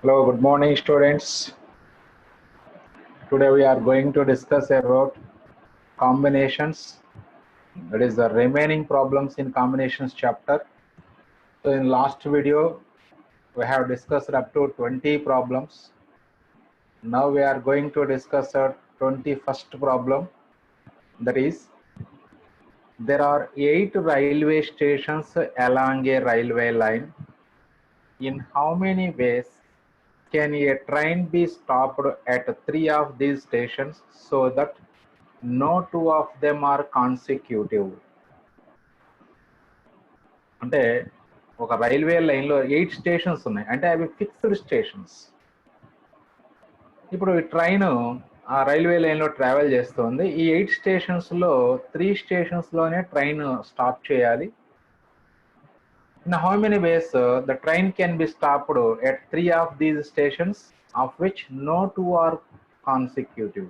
Hello, good morning students. Today we are going to discuss about combinations. That is the remaining problems in combinations chapter. So in last video, we have discussed up to 20 problems. Now we are going to discuss our 21st problem. That is, there are 8 railway stations along a railway line. In how many ways can a train be stopped at 3 of these stations so that no 2 of them are consecutive? అంటే ఒక railway లైన్లో 8 stations ఉన్నాయి, అంటే అవి fixed stations. ఇప్పుడు ఈ train ఆ railway లైన్లో ట్రావెల్ చేస్తుంది. ఈ 8 స్టేషన్స్లో 3 స్టేషన్స్లోనే ట్రైన్ స్టాప్ చేయాలి. In how many ways the train can be stopped at 3 of these stations, of which no 2 are consecutive?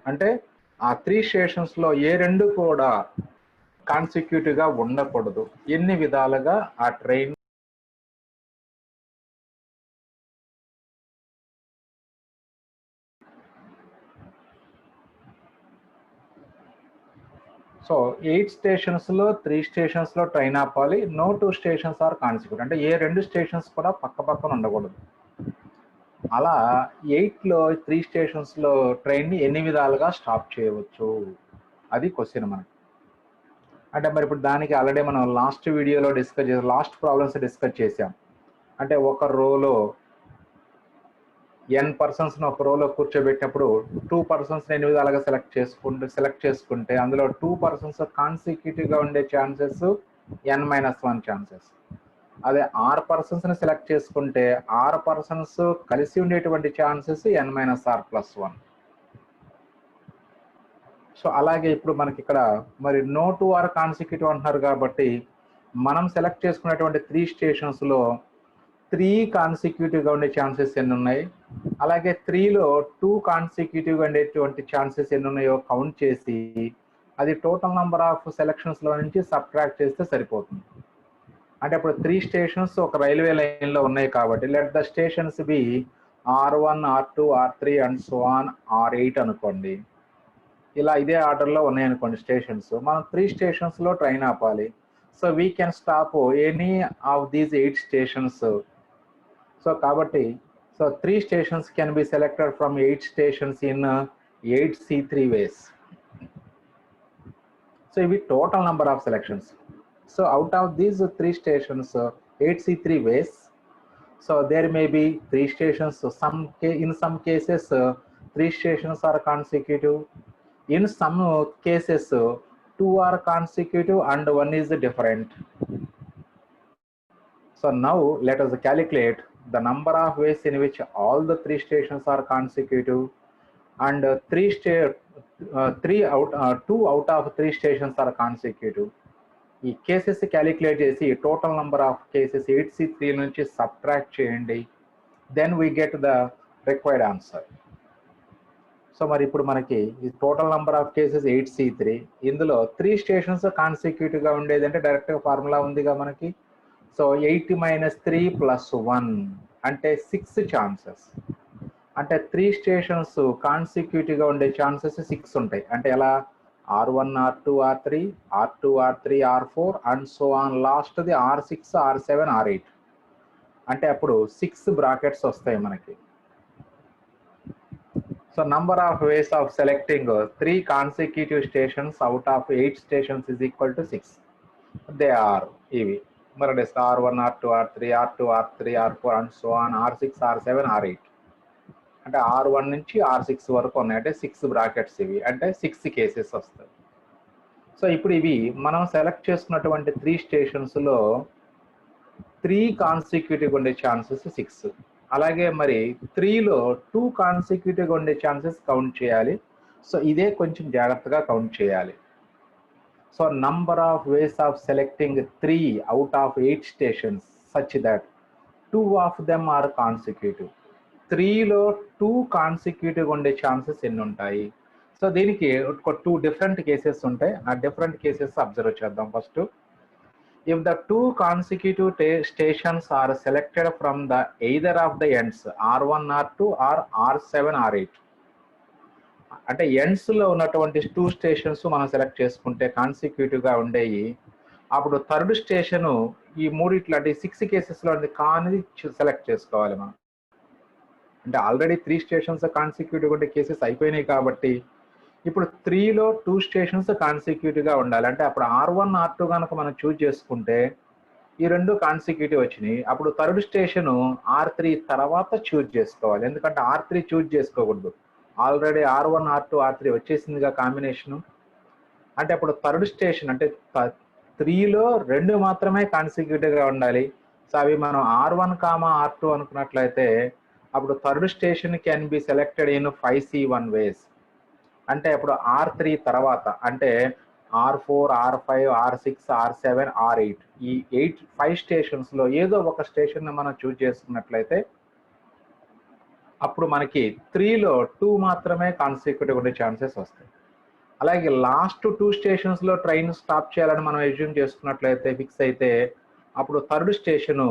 అంటే ఆ 3 స్టేషన్స్లో ఏ రెండు కూడా కాన్సిక్యూటివ్గా ఉండకూడదు. ఎన్ని విధాలుగా ఆ ట్రైన్ సో 8 స్టేషన్స్లో 3 స్టేషన్స్లో ట్రైన్ ఆపాలి. నో 2 స్టేషన్స్ ఆర్ కాన్సిక్యూటివ్, అంటే ఏ రెండు స్టేషన్స్ కూడా పక్క పక్కన ఉండకూడదు. అలా 8లో 3 స్టేషన్స్లో ట్రైన్ని ఎన్ని విధాలుగా స్టాప్ చేయవచ్చు, అది క్వశ్చన్ మనకి. అంటే మరి ఇప్పుడు దానికి ఆల్రెడీ మనం లాస్ట్ వీడియోలో లాస్ట్ ప్రాబ్లమ్స్ డిస్కస్ చేసాం. అంటే ఒక రోలో n పర్సన్స్ని ఒక రోలో కూర్చోబెట్టినప్పుడు 2 పర్సన్స్ ఎన్ని విధాలుగా సెలెక్ట్ చేసుకుంటే అందులో 2 పర్సన్స్ కాన్సిక్యూటివ్గా ఉండే ఛాన్సెస్ n-1 ఛాన్సెస్. అదే 6 పర్సన్స్ని సెలెక్ట్ చేసుకుంటే 6 పర్సన్స్ కలిసి ఉండేటువంటి ఛాన్సెస్ n-r+1. సో అలాగే ఇప్పుడు మనకి ఇక్కడ మరి నో 2 ఆర్ కాన్సిక్యూటివ్ అంటున్నారు కాబట్టి మనం సెలెక్ట్ చేసుకున్నటువంటి 3 స్టేషన్స్లో 3 కాన్సిక్యూటివ్గా ఉండే ఛాన్సెస్ ఎన్ని ఉన్నాయి, అలాగే 3లో 2 కాన్సిక్యూటివ్గా ఉండేటువంటి ఛాన్సెస్ ఎన్ని ఉన్నాయో కౌంట్ చేసి అది టోటల్ నెంబర్ ఆఫ్ సెలక్షన్స్లో నుంచి సబ్ట్రాక్ట్ చేస్తే సరిపోతుంది. అంటే ఇప్పుడు 3 స్టేషన్స్ ఒక రైల్వే లైన్లో ఉన్నాయి కాబట్టి let the stations be R1, R2, R3 and so on R8 అనుకోండి. ఇలా ఇదే ఆర్డర్లో ఉన్నాయనుకోండి స్టేషన్స్. మనం 3 స్టేషన్స్లో ట్రైన్ ఆపాలి. So we can stop any of these 8 stations. So కాబట్టి 3 stations can be selected from 8 stations in 8C3 ways. So ఇవి total number of selections. So out of these 3 stations 8C3 ways, so there may be 3 stations. In some cases 3 stations are consecutive. In some cases 2 are consecutive and 1 is different. So now let us calculate the number of ways in which all the 3 stations are consecutive and 2 out of 3 stations are consecutive. ఈ cases calculate చేసి total number of cases 8C3 నుంచి subtract చేయండి. Then we get the required answer. So మరి ఇప్పుడు మనకి ఈ total number of cases 8C3, ఇందులో 3 stations కాన్సిక్యూటివ్గా ఉండేది అంటే డైరెక్ట్గా ఫార్ములా ఉందిగా మనకి. సో 8 - 3 + 1 అంటే 6 ఛాన్సెస్. అంటే 3 స్టేషన్స్ కాన్సిక్యూటివ్గా ఉండే ఛాన్సెస్ 6 ఉంటాయి. అంటే ఎలా R1, R2, R3, R2, R3, R4 and so on లాస్ట్ది R6, R7, R8. అంటే అప్పుడు 6 బ్రాకెట్స్ వస్తాయి మనకి. So number of ways of selecting 3 consecutive stations out of 8 stations is equal to 6. They are ఇవి మరి R1, R2, R3, R2, R3, R4 and so on R6, R7, R8. అంటే R1 నుంచి R6 వరకు ఉన్నాయి. అంటే 6 brackets ఇవి, అంటే 6 cases వస్తాయి. సో ఇప్పుడు ఇవి మనం సెలెక్ట్ చేసుకున్నటువంటి 3 స్టేషన్స్లో 3 కాన్సిక్యూటివ్గా ఉండే ఛాన్సెస్ 6. అలాగే మరి 3లో 2 కాన్సిక్యూటివ్గా ఉండే ఛాన్సెస్ కౌంట్ చేయాలి. సో ఇదే కొంచెం జాగ్రత్తగా కౌంట్ చేయాలి. So number of ways of selecting 3 out of 8 stations such that 2 of them are consecutive. 3లో 2 కాన్సిక్యూటివ్గా ఉండే ఛాన్సెస్ ఎన్ని ఉంటాయి? సో దీనికి ఒక 2 డిఫరెంట్ కేసెస్ ఉంటాయి. ఆ డిఫరెంట్ కేసెస్ అబ్జర్వ్ చేద్దాం. First if the two consecutive stations are selected from the either of the ends R1 R2 or R7 R8 అంటే ఎండ్స్ లో ఉన్నటువంటి 2 స్టేషన్స్ మనం సెలెక్ట్ చేసుకుంటే కాన్సిక్యూటివ్ గా ఉండేవి అప్పుడు థర్డ్ స్టేషన్ ఈ మూడిట్లో అంటే 6 కేసెస్ లో కానిది సెలెక్ట్ చేసుకోవాలి మనం అంటే ఆల్రెడీ 3 స్టేషన్స్ కాన్సిక్యూటివ్ ఉండే కేసెస్ అయిపోయినాయి కాబట్టి ఇప్పుడు 3లో 2 స్టేషన్స్ కాన్సిక్యూటివ్ గా ఉండాలి అంటే అప్పుడు R1 R2 కనుక మనం చూజ్ చేసుకుంటే ఈ రెండు కాన్సిక్యూటివ్ వచ్చినాయి అప్పుడు థర్డ్ స్టేషన్ R3 తర్వాత చూజ్ చేసుకోవాలి ఎందుకంటే R3 చూజ్ చేసుకోకూడదు ఆల్రెడీ R1 R2 R3 వచ్చేసిందిగా కాంబినేషన్ అంటే అప్పుడు థర్డ్ స్టేషన్ అంటే 3లో 2 మాత్రమే కాన్సిక్యూటివ్ గా ఉండాలి సో అవి మనం R1, R2 అనుకున్నట్లయితే అప్పుడు third station can be selected in 5C1 వేస్ అంటే అప్పుడు R3 తర్వాత అంటే R4 R5 R6 R7 R8 ఈ 5 స్టేషన్స్ లో ఏదో ఒక స్టేషన్ మనం చూజ్ చేసుకున్నట్లయితే అప్పుడు మనకి 3లో 2 మాత్రమే కాన్సిక్యూటివ్ ఉండే ఛాన్సెస్ వస్తాయి అలాగే లాస్ట్ 2 స్టేషన్స్ లో ట్రైన్ స్టాప్ చేయాలని మనం ఎజ్యూమ్ చేసుకున్నట్లయితే ఫిక్స్ అయితే అప్పుడు థర్డ్ స్టేషన్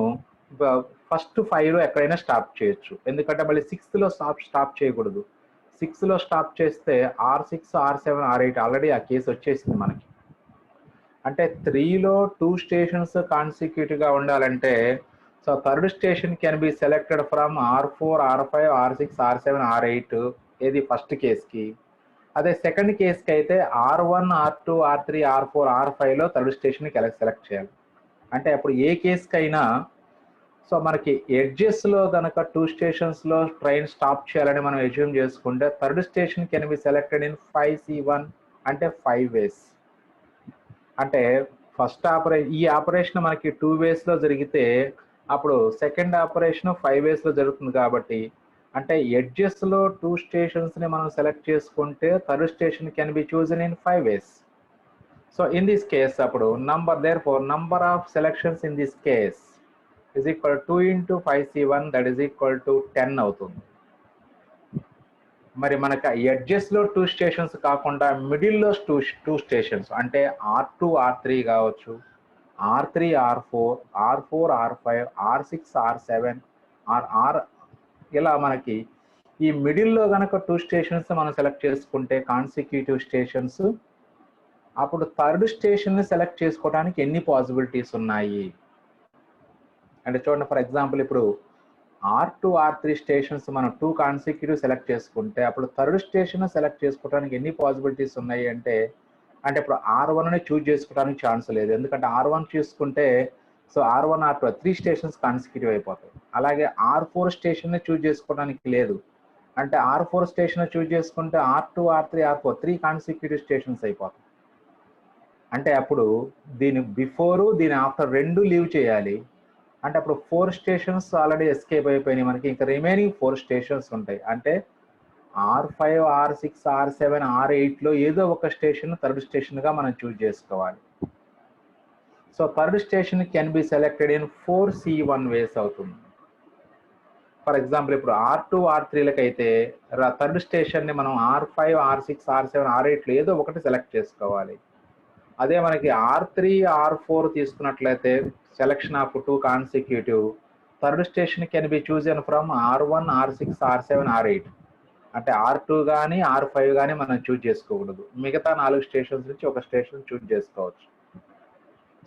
ఫస్ట్ 5లో ఎక్కడైనా స్టాప్ చేయొచ్చు ఎందుకంటే మళ్ళీ 6లో స్టాప్ చేయకూడదు 6లో స్టాప్ చేస్తే R6 R7 R8 ఆల్రెడీ ఆ కేసు వచ్చేసింది మనకి అంటే 3లో 2 స్టేషన్స్ కాన్సిక్యూటివ్ గా ఉండాలంటే so third station can be selected from R4 R5 R6 R7 R8 ఏది ఫస్ట్ కేసుకి అదే సెకండ్ కేసుకి అయితే R1 R2 R3 R4 R5లో third station select చేయాలి అంటే అప్పుడు ఏ కేసుకైనా సో మనకి ఎడ్జెస్ లో కనుక 2 స్టేషన్స్ లో ట్రైన్ స్టాప్ చేయాలని మనం ఎజ్యూమ్ చేసుకుంటే third station can be selected in 5C1 అంటే 5 వేస్ అంటే ఫస్ట్ ఈ ఆపరేషన్ మనకి 2 వేస్ లో జరిగితే అప్పుడు సెకండ్ ఆపరేషన్ 5 వేస్ లో జరుగుతుంది కాబట్టి అంటే ఎడ్జెస్ లో 2 స్టేషన్స్ ని మనం సెలెక్ట్ చేసుకుంటే third station can be chosen in 5 ways so in this case అప్పుడు number of selections in this case is equal to 2 into 5C1 that is equal to 10 అవుతుంది మరి మనకి ఎడ్జెస్ లో 2 స్టేషన్స్ కాకుండా మిడిల్ లో 2 స్టేషన్స్ అంటే R2 R3 కావచ్చు R3 R4 R4 R5 R6 R7 R ఇలా మనకి ఈ మిడిల్ లో కనుక 2 స్టేషన్స్ మనం సెలెక్ట్ చేసుకుంటే కాన్సిక్యూటివ్ స్టేషన్స్ అప్పుడు థర్డ్ స్టేషన్ ని సెలెక్ట్ చేసుకోవడానికి ఎన్ని పాసిబిలిటీస్ ఉన్నాయి అంటే చూడండి ఫర్ ఎగ్జాంపుల్ ఇప్పుడు R2 R3 స్టేషన్స్ మనం 2 కాన్సిక్యూటివ్ సెలెక్ట్ చేసుకుంటే అప్పుడు థర్డ్ స్టేషన్ సెలెక్ట్ చేసుకోవడానికి ఎన్ని పాసిబిలిటీస్ ఉన్నాయి అంటే ఇప్పుడు R1ని చూజ్ చేసుకోవడానికి ఛాన్స్ లేదు ఎందుకంటే R1 చూసుకుంటే so R1 R2 3 stations consecutive అయిపోతాయి అలాగే R4 స్టేషన్ చూజ్ చేసుకోవడానికి లేదు అంటే R4 స్టేషన్ చూజ్ చేసుకుంటే R2 R3 R4 3 consecutive stations అయిపోతాయి అంటే అప్పుడు దీని బిఫోర్ దీని ఆఫ్టర్ రెండు లీవ్ చేయాలి అంటే అప్పుడు 4 స్టేషన్స్ ఆల్రెడీ ఎస్కేప్ అయిపోయినాయి మనకి ఇంకా రిమైనింగ్ 4 స్టేషన్స్ ఉంటాయి అంటే R5 R6 R7 R8లో ఏదో ఒక స్టేషన్ థర్డ్ స్టేషన్ గా మనం చూజ్ చేసుకోవాలి so third station can be selected in 4C1 వేస్ అవుతుంది ఫర్ ఎగ్జాంపుల్ ఇప్పుడు R2 R3లకి అయితే థర్డ్ స్టేషన్ ని మనం R5 R6 R7 R8లో ఏదో ఒకటి సెలెక్ట్ చేసుకోవాలి అదే మనకి R3 R4 తీసుకున్నట్లయితే selection of 2 consecutive third station can be chosen from R1 R6 R7 R8 అంటే R2 కానీ R5 కానీ మనం చూజ్ చేసుకోకూడదు మిగతా 4 స్టేషన్స్ నుంచి ఒక స్టేషన్ చూజ్ చేసుకోవచ్చు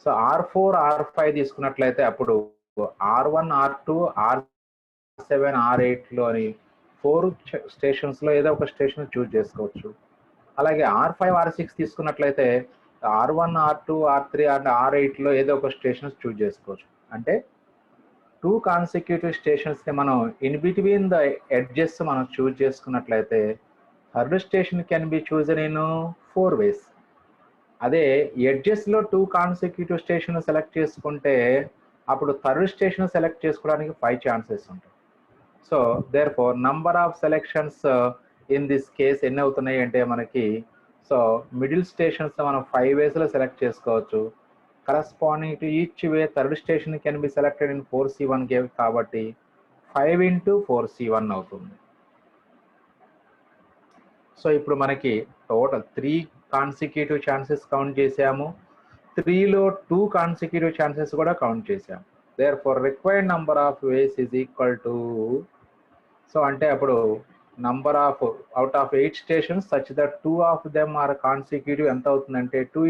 సో R4 R5 తీసుకున్నట్లయితే అప్పుడు R1 R2 R7 R8లోని 4 స్టేషన్స్ లో ఏదో ఒక స్టేషన్ చూజ్ చేసుకోవచ్చు అలాగే R5 R6 తీసుకున్నట్లయితే R1 R2 R3 అండ్ R8లో ఏదో ఒక స్టేషన్స్ చూజ్ చేసుకోవచ్చు అంటే 2 కాన్సిక్యూటివ్ స్టేషన్స్ ని మనం ఇన్ బిట్వీన్ ద ఎడ్జెస్ మనం చూజ్ చేసుకున్నట్లయితే third station can be chosen in 4 వేస్ అదే ఎడ్జెస్ లో 2 కాన్సిక్యూటివ్ స్టేషన్ సెలెక్ట్ చేసుకుంటే అప్పుడు థర్డ్ స్టేషన్ సెలెక్ట్ చేసుకోవడానికి 5 ఛాన్సెస్ ఉంటాయి so therefore number of selections in this case ఎన్ని అవుతున్నాయి అంటే మనకి సో మిడిల్ స్టేషన్స్ మనం 5 వేస్లో సెలెక్ట్ చేసుకోవచ్చు corresponding to each way third station can be selected in 4C1 game కాబట్టి 5 into 4C1 అవుతుంది సో ఇప్పుడు మనకి టోటల్ 3 కాన్సిక్యూటివ్ ఛాన్సెస్ కౌంట్ చేసాము 3లో 2 కాన్సిక్యూటివ్ ఛాన్సెస్ కూడా కౌంట్ చేసాం. therefore required number of ways is equal to, so అంటే అప్పుడు number of out of 8 stations such that 2 of them are consecutive ఎంత అవుతుందంటే 2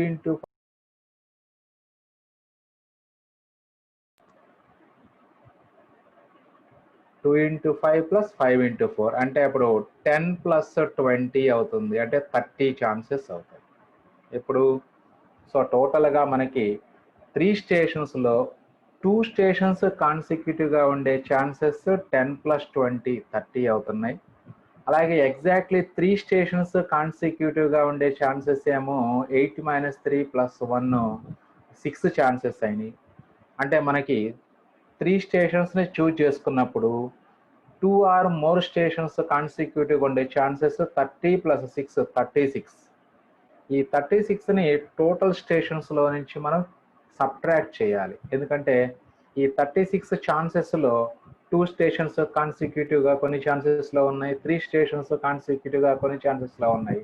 into 5 plus 5 into 4 అంటే అప్పుడు 10 plus 20 అవుతుంది, అంటే 30 ఛాన్సెస్ అవుతాయి. ఇప్పుడు సో టోటల్గా మనకి 3 స్టేషన్స్లో 2 స్టేషన్స్ కాన్సిక్యూటివ్గా ఉండే ఛాన్సెస్ 10 plus 20 30 అవుతున్నాయి. అలాగే ఎగ్జాక్ట్లీ 3 స్టేషన్స్ కాన్సిక్యూటివ్గా ఉండే ఛాన్సెస్ ఏమో 8 minus 3 plus 1 6 ఛాన్సెస్ అయినాయి. అంటే మనకి 3 స్టేషన్స్ని చూజ్ చేసుకున్నప్పుడు 2 or more స్టేషన్స్ కాన్సిక్యూటివ్గా ఉండే ఛాన్సెస్ 30 plus 6 36. ఈ 36ని టోటల్ స్టేషన్స్లో నుంచి మనం సబ్ట్రాక్ట్ చేయాలి. ఎందుకంటే ఈ 36 ఛాన్సెస్లో 2 స్టేషన్స్ కాన్సిక్యూటివ్గా కొన్ని ఛాన్సెస్లో ఉన్నాయి, 3 స్టేషన్స్ కాన్సిక్యూటివ్గా కొన్ని ఛాన్సెస్లో ఉన్నాయి.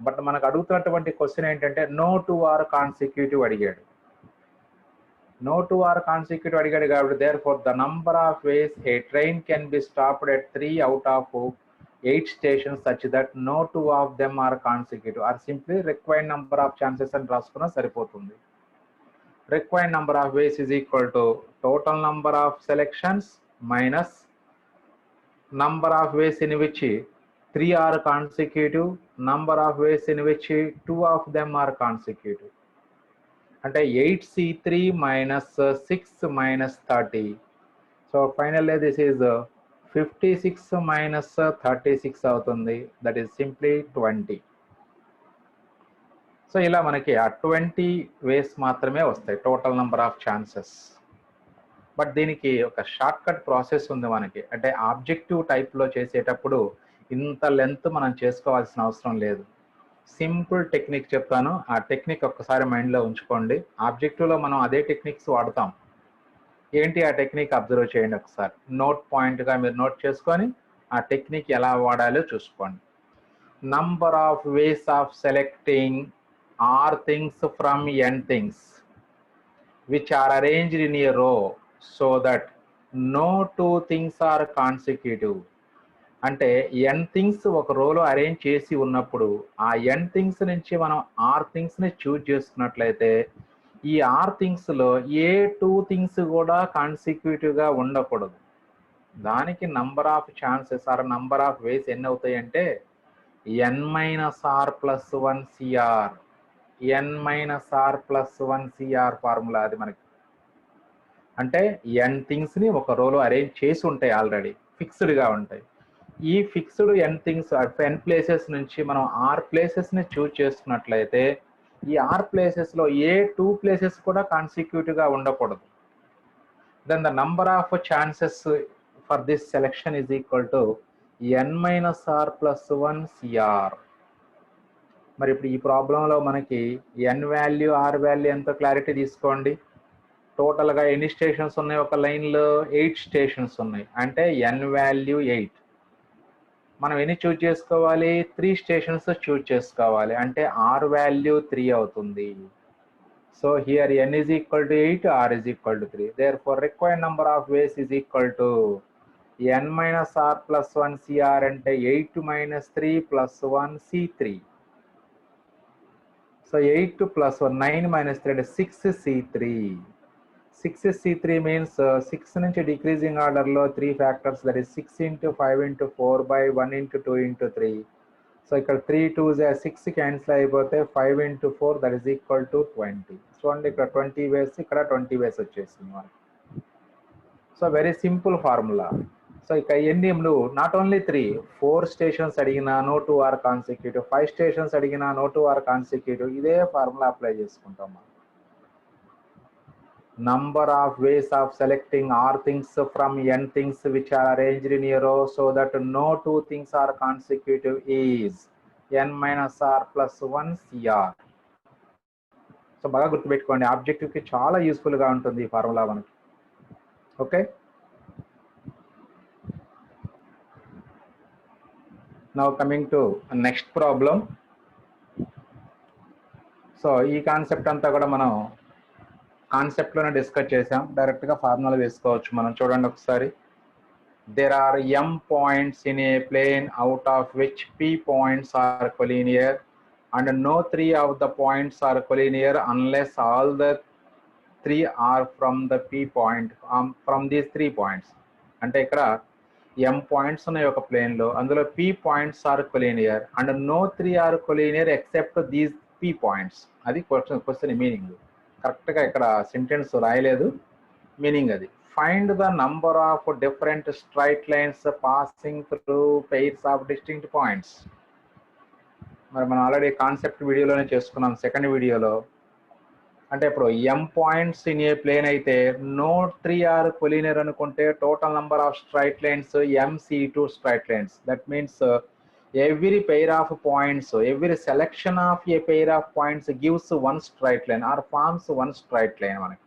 బట్ మనకు అడుగుతున్నటువంటి క్వశ్చన్ ఏంటంటే నో 2 ఆర్ కాన్సిక్యూటివ్ అడిగాడు. నో 2 ఆర్ కాన్సిక్యూటివ్ అడిగాడు కాబట్టి therefore the number of ways a train can be stopped at 3 out of 8 stations such that no 2 of them are consecutive or simply required number of chances అని రాసుకున్నా సరిపోతుంది. required number of ways is equal to total number of selections minus number of ways in which 3 are consecutive, number of ways in which 2 of them are consecutive. అంటే 8c3 minus 6 minus 30. So finally this is 56 minus 36 అవుతుంది, that is simply 20. So ఇలా మనకి ఆ 20 వేస్ మాత్రమే వస్తాయి total number of chances. But దీనికి ఒక short cut process ఉంది మనకి. అంటే ఆబ్జెక్టివ్ టైప్లో చేసేటప్పుడు ఇంత లెంత్ మనం చేసుకోవాల్సిన అవసరం లేదు. సింపుల్ టెక్నిక్ చెప్తాను, ఆ టెక్నిక్ ఒక్కసారి మైండ్లో ఉంచుకోండి. ఆబ్జెక్టివ్లో మనం అదే టెక్నిక్స్ వాడతాం. ఏంటి ఆ టెక్నిక్ అబ్జర్వ్ చేయండి ఒకసారి. నోట్ పాయింట్గా మీరు నోట్ చేసుకొని ఆ టెక్నిక్ ఎలా వాడాలో చూసుకోండి. Number of ways of selecting r things from n things which are arranged in a row so that no 2 things are consecutive. అంటే n థింగ్స్ ఒక రోలో అరేంజ్ చేసి ఉన్నప్పుడు ఆ n థింగ్స్ నుంచి మనం r థింగ్స్ని చూజ్ చేసుకున్నట్లయితే ఈ r థింగ్స్లో ఏ 2 థింగ్స్ కూడా కాన్సిక్యూటివ్గా ఉండకూడదు. దానికి number of chances or number of ways ఎన్ని అవుతాయి అంటే n minus r plus 1 cr. n minus r plus 1 cr formula అది మనకి. అంటే n థింగ్స్ని ఒక రోలో అరేంజ్ చేసి ఉంటాయి, ఆల్రెడీ ఫిక్స్డ్గా ఉంటాయి. ఈ fixed n things n places నుంచి మనం r ప్లేసెస్ని చూజ్ చేసుకున్నట్లయితే ఈ r ప్లేసెస్లో ఏ 2 ప్లేసెస్ కూడా కాన్సిక్యూటివ్గా ఉండకూడదు. Then the number of chances for this selection is equal to n minus r plus 1 cr. మరి ఇప్పుడు ఈ ప్రాబ్లంలో మనకి n వాల్యూ r వాల్యూ ఎంతో క్లారిటీ తీసుకోండి. టోటల్గా ఎన్ని స్టేషన్స్ ఉన్నాయి ఒక లైన్లో? 8 స్టేషన్స్ ఉన్నాయి, అంటే n వాల్యూ 8. మనం ఎన్ని చూజ్ చేసుకోవాలి? 3 స్టేషన్స్ చూజ్ చేసుకోవాలి, అంటే r వాల్యూ 3 అవుతుంది. So here n is equal to 8, r is equal to 3. therefore required number of ways is equal to n minus r plus 1 cr అంటే 8 minus 3 plus 1 c3. So 8 plus 1 9 minus 3 అంటే 6c3. 6c3 means 6 నుంచి decreasing ఆర్డర్లో 3 factors, that is 6 into 5 into 4 by 1 into 2 into 3. So ఇక్కడ 3 2s 6 cancel అయిపోతే 5 into 4 that is equal to 20. చూడండి ఇక్కడ 20 వేస్, ఇక్కడ 20 వేస్ వచ్చేసింది మనకి. So very simple formula. So ఇక ఎన్ని నువ్వు నాట్ ఓన్లీ 4 స్టేషన్స్ అడిగినా నో 2 ఆర్ కాన్సిక్యూటివ్, 5 స్టేషన్స్ అడిగినా నో 2 ఆర్ కాన్సిక్యూటివ్, ఇదే ఫార్ములా అప్లై చేసుకుంటాం మనం. Number of ways of selecting r things from n things which are arranged in a row so that no 2 things are consecutive is n minus r plus 1 cr. So బాగా గుర్తుపెట్టుకోండి, ఆబ్జెక్టివ్కి చాలా యూస్ఫుల్గా ఉంటుంది ఈ formula మనకి. Okay, now coming to next problem. So ఈ concept అంతా కూడా మనం కాన్సెప్ట్లోనే డిస్కస్ చేసాం. డైరెక్ట్గా ఫార్ములా వేసుకోవచ్చు మనం. చూడండి ఒకసారి. There are m points in a plane out of which p points are collinear and no three of the points are collinear unless all the three are from the p point from these 3 points. అంటే ఇక్కడ m points ఉన్నాయి ఒక plane లో, అందులో p points are collinear and no 3 are collinear except these p points. అది question meaning. కరెక్ట్గా ఇక్కడ sentence రాయలేదు, మీనింగ్ అది. Find the number of different straight lines passing through pairs of distinct points. మరి మనం ఆల్రెడీ కాన్సెప్ట్ వీడియోలోనే చేసుకున్నాం, second వీడియోలో. అంటే ఇప్పుడు m points in a plane అయితే నో 3 ఆర్ కొలీనియర్ అనుకుంటే total number of straight lines mc2 straight lines. That means every pair of points, every selection of a pair of points gives one straight line or forms one straight line మనకి.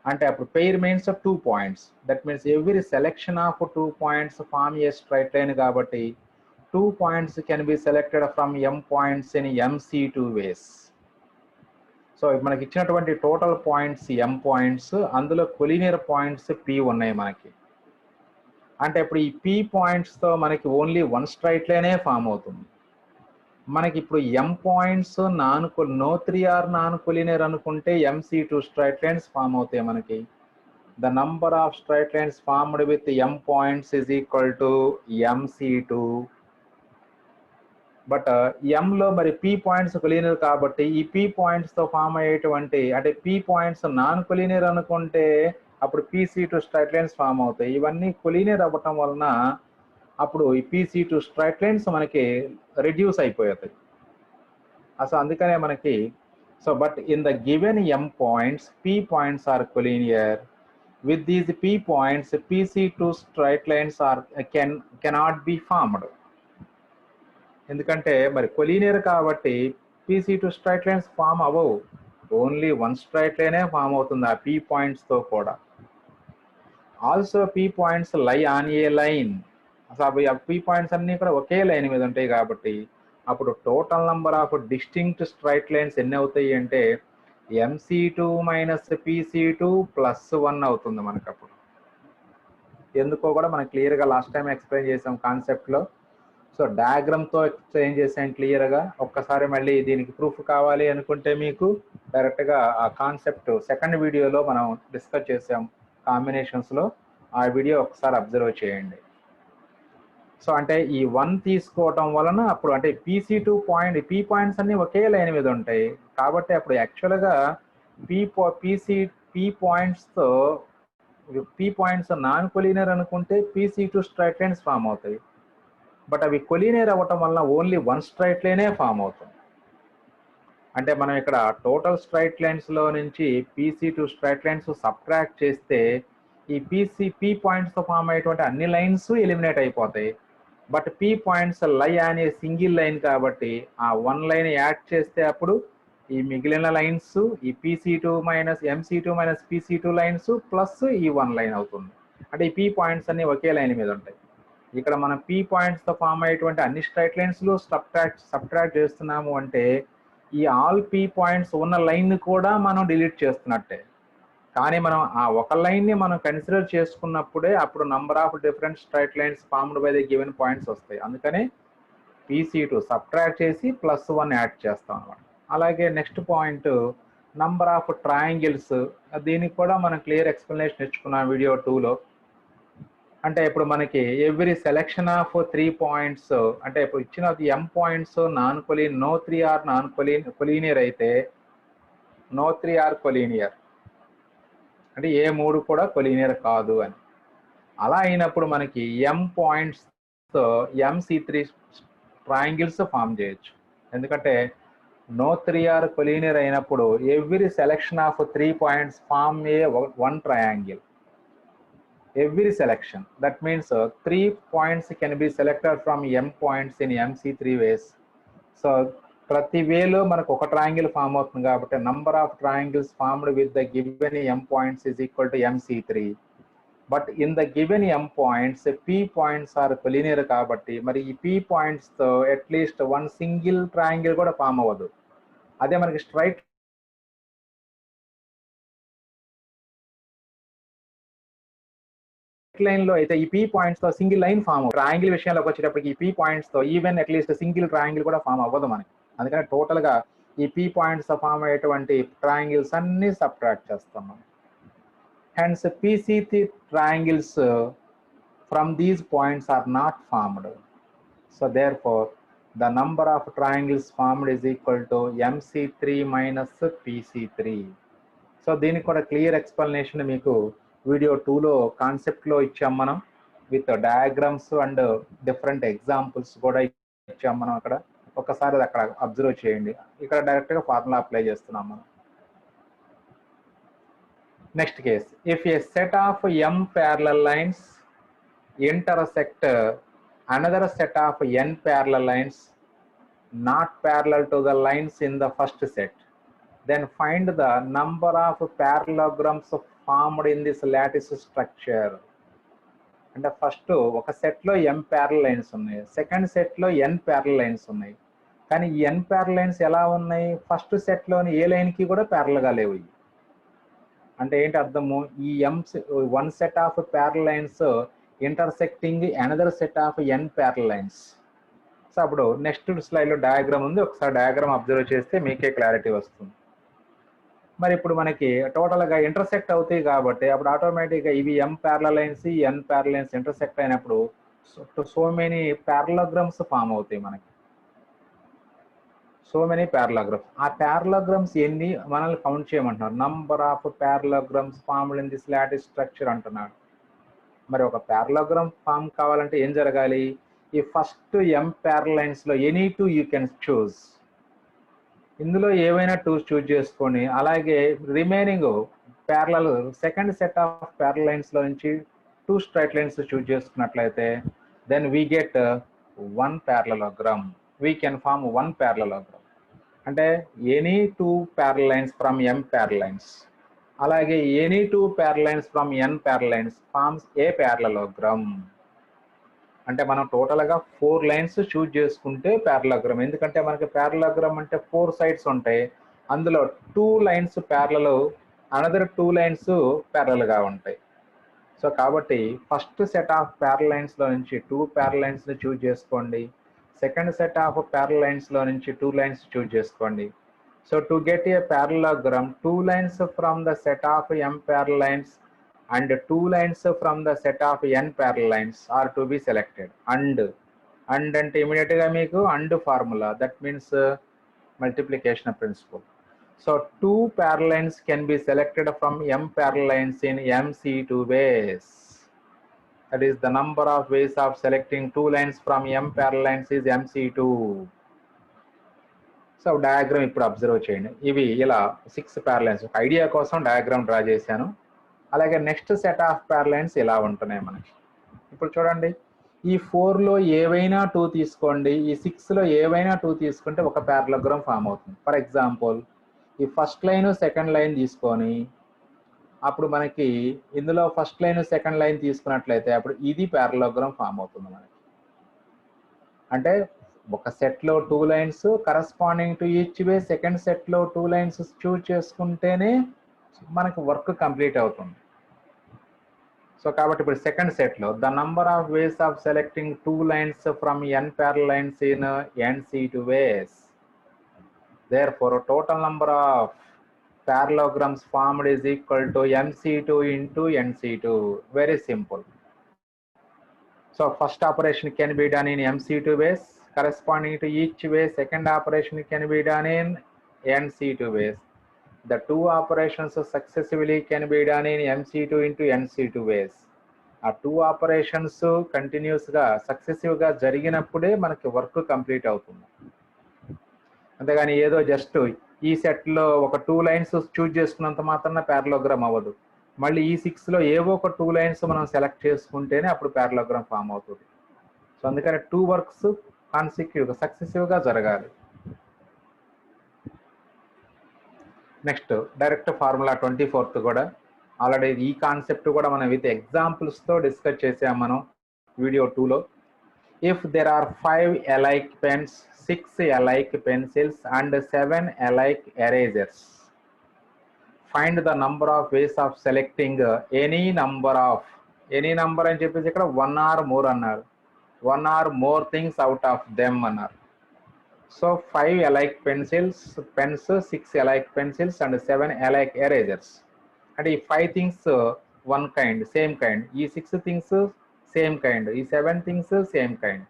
అంటే అప్పుడు pair means 2 points. That means every selection of 2 points form a straight line కాబట్టి 2 points can be selected from m points in mc2 ways. So మనకి ఇచ్చినటువంటి total points m points, అందులో collinear points p ఉన్నాయి మనకి. అంటే ఇప్పుడు ఈ p పాయింట్స్తో మనకి ఓన్లీ వన్ స్ట్రైట్ లైనే ఫామ్ అవుతుంది. మనకి ఇప్పుడు m points no 3 are non collinear అనుకుంటే mc2 స్ట్రైట్ లైన్స్ ఫామ్ అవుతాయి మనకి. The number of straight lines formed with m points is equal to mc2. But ఎంలో మరి p పాయింట్స్ కొలీనియర్ కాబట్టి ఈ p పాయింట్స్తో ఫామ్ అయ్యేటువంటి, అంటే p పాయింట్స్ నాన్ కొలీనియర్ అనుకుంటే అప్పుడు pc2 స్ట్రైట్ లైన్స్ ఫామ్ అవుతాయి. ఇవన్నీ కొలీనియర్ అవ్వటం వలన అప్పుడు ఈ pc2 స్ట్రైట్ లైన్స్ మనకి రిడ్యూస్ అయిపోతాయి అసలు. అందుకనే మనకి so but in the given m points p points are collinear. With these p points pc2 straight lines are cannot be formed. ఎందుకంటే మరి కొలీనియర్ కాబట్టి pc2 స్ట్రైట్ లైన్స్ ఫామ్ అవ్వవు, only one straight లైనే form అవుతుంది ఆ p పాయింట్స్తో కూడా. Also p points lie on a line. అసలు ఆ p పాయింట్స్ అన్నీ కూడా ఒకే లైన్ మీద ఉంటాయి కాబట్టి అప్పుడు total number of distinct straight lines ఎన్ని అవుతాయి అంటే mc2 మైనస్ pc2 ప్లస్ 1 అవుతుంది మనకు. అప్పుడు ఎందుకో కూడా మనం క్లియర్గా లాస్ట్ టైం ఎక్స్ప్లెయిన్ చేసాం కాన్సెప్ట్లో. సో డయాగ్రామ్తో ఎక్స్ప్లెయిన్ చేసాం క్లియర్గా. ఒక్కసారి మళ్ళీ దీనికి ప్రూఫ్ కావాలి అనుకుంటే మీకు డైరెక్ట్గా ఆ కాన్సెప్ట్ సెకండ్ వీడియోలో మనం డిస్కస్ చేసాం కాంబినేషన్స్లో, ఆ వీడియో ఒకసారి అబ్జర్వ్ చేయండి. సో అంటే ఈ 1 తీసుకోవటం వలన అప్పుడు అంటే pc2 పాయింట్ p పాయింట్స్ అన్నీ ఒకే లైన్ మీద ఉంటాయి కాబట్టి అప్పుడు యాక్చువల్గా p పాయింట్స్తో p points non collinear అనుకుంటే pc2 స్ట్రైట్ లైన్స్ ఫామ్ అవుతాయి. బట్ అవి కొలీనియర్ అవ్వటం వల్ల ఓన్లీ వన్ స్ట్రైట్ లైనే ఫామ్ అవుతుంది. అంటే మనం ఇక్కడ టోటల్ స్ట్రైట్ లైన్స్లో నుంచి pc2 స్ట్రైట్ లైన్స్ సబ్ట్రాక్ట్ చేస్తే ఈ p పాయింట్స్తో ఫామ్ అయ్యేటువంటి అన్ని లైన్స్ ఎలిమినేట్ అయిపోతాయి. బట్ p పాయింట్స్ లై అనే సింగిల్ లైన్ కాబట్టి ఆ వన్ లైన్ యాడ్ చేస్తే అప్పుడు ఈ మిగిలిన లైన్స్ ఈ pc2 minus mc2 minus pc2 lines plus ఈ వన్ లైన్ అవుతుంది. అంటే ఈ p పాయింట్స్ అన్ని ఒకే లైన్ మీద ఉంటాయి. ఇక్కడ మనం p పాయింట్స్తో ఫామ్ అయ్యేటువంటి అన్ని స్ట్రైట్ లైన్స్లో సబ్ట్రాక్ట్ చేస్తున్నాము అంటే ఈ ఆల్ p పాయింట్స్ ఉన్న లైన్ కూడా మనం డిలీట్ చేస్తున్నట్టే. కానీ మనం ఆ ఒక లైన్ని మనం కన్సిడర్ చేసుకున్నప్పుడే అప్పుడు number of different straight lines formed by the given points వస్తాయి. అందుకనే pc2 సబ్ట్రాక్ట్ చేసి ప్లస్ 1 యాడ్ చేస్తాం అన్నమాట. అలాగే next point number of triangles. దీనికి కూడా మనం క్లియర్ ఎక్స్ప్లెనేషన్ ఇచ్చుకున్నాం వీడియో 2లో. అంటే ఇప్పుడు మనకి ఎవ్రీ సెలెక్షన్ ఆఫ్ 3 పాయింట్స్, అంటే ఇప్పుడు ఇచ్చిన m points no 3 are non collinear అయితే నో 3 ఆర్ కొలీనియర్ అంటే ఏ 3 కూడా కొలీనియర్ కాదు అని. అలా అయినప్పుడు మనకి m పాయింట్స్తో mc3 ట్రయాంగిల్స్ ఫామ్ చేయొచ్చు. ఎందుకంటే నో 3 ఆర్ కొలీనియర్ అయినప్పుడు every selection of 3 points form a one triangle. Every selection, that means 3 points can be selected from m points in mc3 ways. So ప్రతి వేలో మనకు ఒక ట్రయాంగిల్ ఫామ్ అవుతుంది కాబట్టి number of triangles formed with the given m points is equal to mc3. But in the given m points p points are collinear కాబట్టి మరి ఈ p పాయింట్స్తో అట్లీస్ట్ వన్ సింగిల్ ట్రయాంగిల్ కూడా ఫామ్ అవ్వదు. అదే మనకి స్ట్రైట్ లైన్ లో అయితే ఈ పీ పాయింట్స్ తో సింగిల్ లైన్ ఫామ్ అవుతుంది. ట్రయాంగిల్ విషయంలోకి వచ్చేటప్పటికి ఈ పీ పాయింట్స్ తో ఈవెన్ అట్లీస్ట్ సింగిల్ ట్రయాంగిల్ కూడా ఫామ్ అవ్వదు మనకి. అందుకని టోటల్ గా ఈ పీ పాయింట్స్ తో ఫామ్ అయ్యేటువంటి ట్రయాంగిల్స్ అన్ని సబ్ట్రాక్ట్ చేస్తాం మనం. Hence PC triangles from these points are not formed. So therefore, the number of triangles formed is equal to MC3 minus PC3. So దీనికి కూడా క్లియర్ ఎక్స్ప్లెనేషన్ మీకు వీడియో 2లో కాన్సెప్ట్లో ఇచ్చాం మనం, with diagrams and different examples కూడా ఇచ్చాం మనం. అక్కడ ఒకసారి అది అక్కడ అబ్జర్వ్ చేయండి. ఇక్కడ డైరెక్ట్గా ఫార్ములా అప్లై చేస్తున్నాం మనం. Next case, if A set of m parallel lines intersect another set of n parallel lines not parallel to the lines in the first set, then find the number of parallelograms formed in this lattice structure. అంటే first ఒక సెట్లో m parallel lines ఉన్నాయి, second సెట్లో n parallel lines ఉన్నాయి. కానీ ఈ n parallel lines ఎలా ఉన్నాయి, ఫస్ట్ సెట్లోని ఏ లైన్కి కూడా ప్యారలల్గా లేవు. అంటే ఏంటి అర్థము, ఈ one set of parallel lines intersecting another set of n parallel lines. So అప్పుడు నెక్స్ట్ స్లైడ్లో డయాగ్రామ్ ఉంది, ఒకసారి డయాగ్రామ్ అబ్జర్వ్ చేస్తే మీకే క్లారిటీ వస్తుంది. మరి ఇప్పుడు మనకి టోటల్గా ఇంటర్సెక్ట్ అవుతాయి కాబట్టి అప్పుడు ఆటోమేటిక్గా ఇవి m parallel lines n parallel lines intersect అయినప్పుడు సో మెనీ ప్యారలోగ్రామ్స్ ఫామ్ అవుతాయి మనకి. So many parallelograms. ఆ ప్యారలోగ్రామ్స్ ఎన్ని మనల్ని కౌంట్ చేయమంటున్నారు. Number of parallelograms formed in this lattice structure అంటున్నాడు. మరి ఒక ప్యారలోగ్రామ్ ఫామ్ కావాలంటే ఏం జరగాలి, ఈ ఫస్ట్ m parallel lines లో any two you can choose, ఇందులో ఏవైనా టూ చూజ్ చేసుకొని, అలాగే remaining parallel second set of parallel lines లో నుంచి టూ స్ట్రైట్ లైన్స్ చూజ్ చేసుకున్నట్లయితే then we get one parallelogram. We can form one parallelogram. అంటే any two parallel lines from m parallel lines, అలాగే any two parallel lines from n parallel lines forms a parallelogram. అంటే మనం టోటల్గా 4 lines choose చేసుకుంటే parallelogram. ఎందుకంటే మనకి parallelogram అంటే 4 sides ఉంటాయి, అందులో 2 లైన్స్ ప్యారలల్, అనదర్ 2 లైన్స్ ప్యారలల్గా ఉంటాయి. సో కాబట్టి ఫస్ట్ సెట్ ఆఫ్ ప్యారలల్ లైన్స్లో నుంచి 2 ప్యారలల్ లైన్స్ని చూజ్ చేసుకోండి, సెకండ్ సెట్ ఆఫ్ ప్యారలల్ లైన్స్లో నుంచి 2 లైన్స్ చూజ్ చేసుకోండి. So to get a parallelogram 2 lines from the set of m parallel lines and 2 lines from the set of n parallel lines are to be selected. And అంటే immediate గా మీకు and formula, that means multiplication principle. So 2 parallel lines can be selected from m parallel lines in MC2 ways. That is, the number of ways of selecting 2 lines from m parallel lines is MC2. So diagram ఇప్పుడు observe చేయండి. ఇవి ఇలా 6 parallel lines, ఒక idea కోసం diagram draw చేశాను. అలాగే next set of parallel lines ఇలా ఉంటున్నాయి మనకి. ఇప్పుడు చూడండి, ఈ 4లో ఏవైనా 2 తీసుకోండి, ఈ 6లో ఏవైనా 2 తీసుకుంటే ఒక ప్యారలోగ్రామ్ ఫామ్ అవుతుంది. ఫర్ ఎగ్జాంపుల్ ఈ ఫస్ట్ లైన్ సెకండ్ లైన్ తీసుకొని అప్పుడు మనకి ఇందులో ఫస్ట్ లైన్ సెకండ్ లైన్ తీసుకున్నట్లయితే అప్పుడు ఇది ప్యారలోగ్రామ్ ఫామ్ అవుతుంది మనకి. అంటే ఒక సెట్లో 2 lines corresponding to each way, second సెట్లో 2 లైన్స్ చూజ్ చేసుకుంటేనే మనకి వర్క్ కంప్లీట్ అవుతుంది. సో కాబట్టి ఇప్పుడు సెకండ్ సెట్లో the number of ways of selecting 2 lines from n parallel lines in NC2 ways. Therefore total number of parallelograms formed is equal to MC2 into NC2. Very simple. So first operation can be done in MC2 ways, corresponding to each way second operation can be done in NC2 ways. The 2 operations successively can be done in MC2 into NC2 ways. ఆ 2 operations కంటిన్యూస్గా సక్సెసివ్గా జరిగినప్పుడే మనకి work complete అవుతుంది. అంతేగాని ఏదో just ఈ సెట్లో ఒక 2 lines choose చేసుకున్నంత మాత్రాన ప్యారలోగ్రామ్ అవ్వదు. మళ్ళీ ఈ 6లో ఏవో ఒక 2 లైన్స్ మనం సెలెక్ట్ చేసుకుంటేనే అప్పుడు ప్యారలోగ్రామ్ ఫామ్ అవుతుంది. సో అందుకని 2 వర్క్స్ కాన్సిక్యూటివ్గా సక్సెసివ్గా జరగాలి. నెక్స్ట్ డైరెక్ట్ ఫార్ములా 24th కూడా ఆల్రెడీ ఈ కాన్సెప్ట్ కూడా మనం విత్ ఎగ్జాంపుల్స్తో డిస్కస్ చేసాం మనం వీడియో 2లో. if there are 5 alike pens, 6 alike pencils and 7 alike erasers, find the number of ways of selecting any number అని చెప్పేసి ఇక్కడ 1 or more అన్నారు, 1 or more things out of them అన్నారు. So 5 alike pens, 6 alike pencils and 7 alike erasers. అంటే ఈ 5 things one kind, same kind, ఈ 6 things same kind, ఈ 7 things same kind,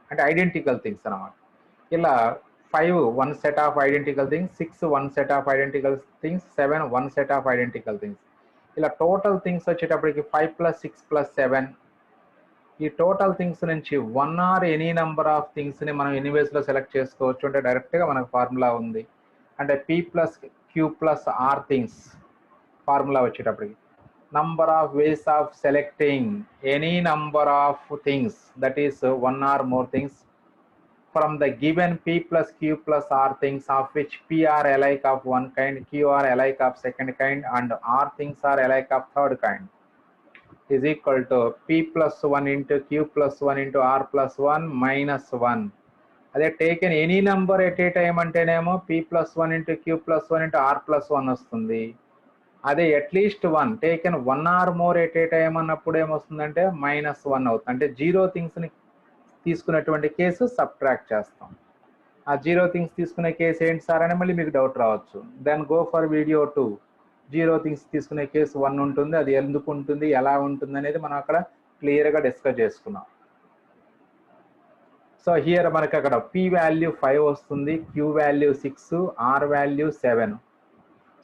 అంటే ఐడెంటికల్ థింగ్స్ అనమాట. ఇలా 5 one set of identical things, 6 one set of identical things, 7 one set of identical things. ఇలా total things వచ్చేటప్పటికి 5 + 6 + 7. ఈ టోటల్ థింగ్స్ నుంచి 1 or any number of థింగ్స్ని మనం any వేస్లో select చేసుకోవచ్చు. అంటే డైరెక్ట్గా మనకు ఫార్ములా ఉంది. అంటే P + Q + R things formula వచ్చేటప్పటికి number of ways of selecting any number of things, that is 1 or more things, from the given P + Q + R things, of which P are alike of one kind, Q are alike of second kind, and R things are alike of third kind, is equal to P + 1 into Q + 1 into R + 1 minus 1. అదే taken any number at a time అంటేనేమో P + 1 into Q + 1 into R + 1 వస్తుంది. అదే at least 1 taken 1 or more at a time అన్నప్పుడు ఏమొస్తుందంటే -1 అవుతుంది. అంటే 0 థింగ్స్ని తీసుకున్నటువంటి case subtract చేస్తాం. ఆ 0 థింగ్స్ తీసుకునే కేసు ఏంటి సార్ అని మళ్ళీ మీకు డౌట్ రావచ్చు. Then go for video 2. 0 things తీసుకునే కేసు 1 ఉంటుంది. అది ఎందుకు ఉంటుంది, ఎలా ఉంటుంది అనేది మనం అక్కడ క్లియర్గా డిస్కస్ చేసుకున్నాం. సో హియర్ మనకి అక్కడ P వాల్యూ 5 వస్తుంది, Q value 6, R value 7.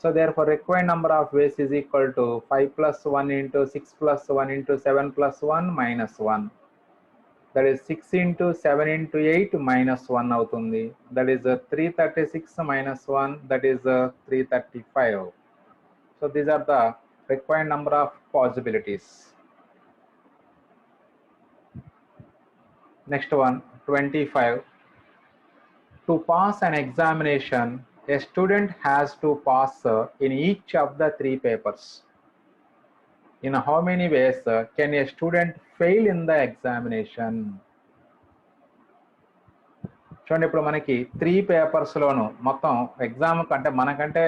So therefore required number of ways is equal to 5 + 1 into 6 + 1 into 7 + 1 minus 1. That is 6 into 7 into 8 minus 1 అవుతుంది. That is 336 minus 1, that is 335. So these are the required number of possibilities. Next one, 25. To pass an examination, a student has to pass in each of the 3 papers. In how many ways can a student fail in the examination? చూడండి, ఇప్పుడు మనకి 3 పేపర్స్లోను మొత్తం exam కంటే మనకంటే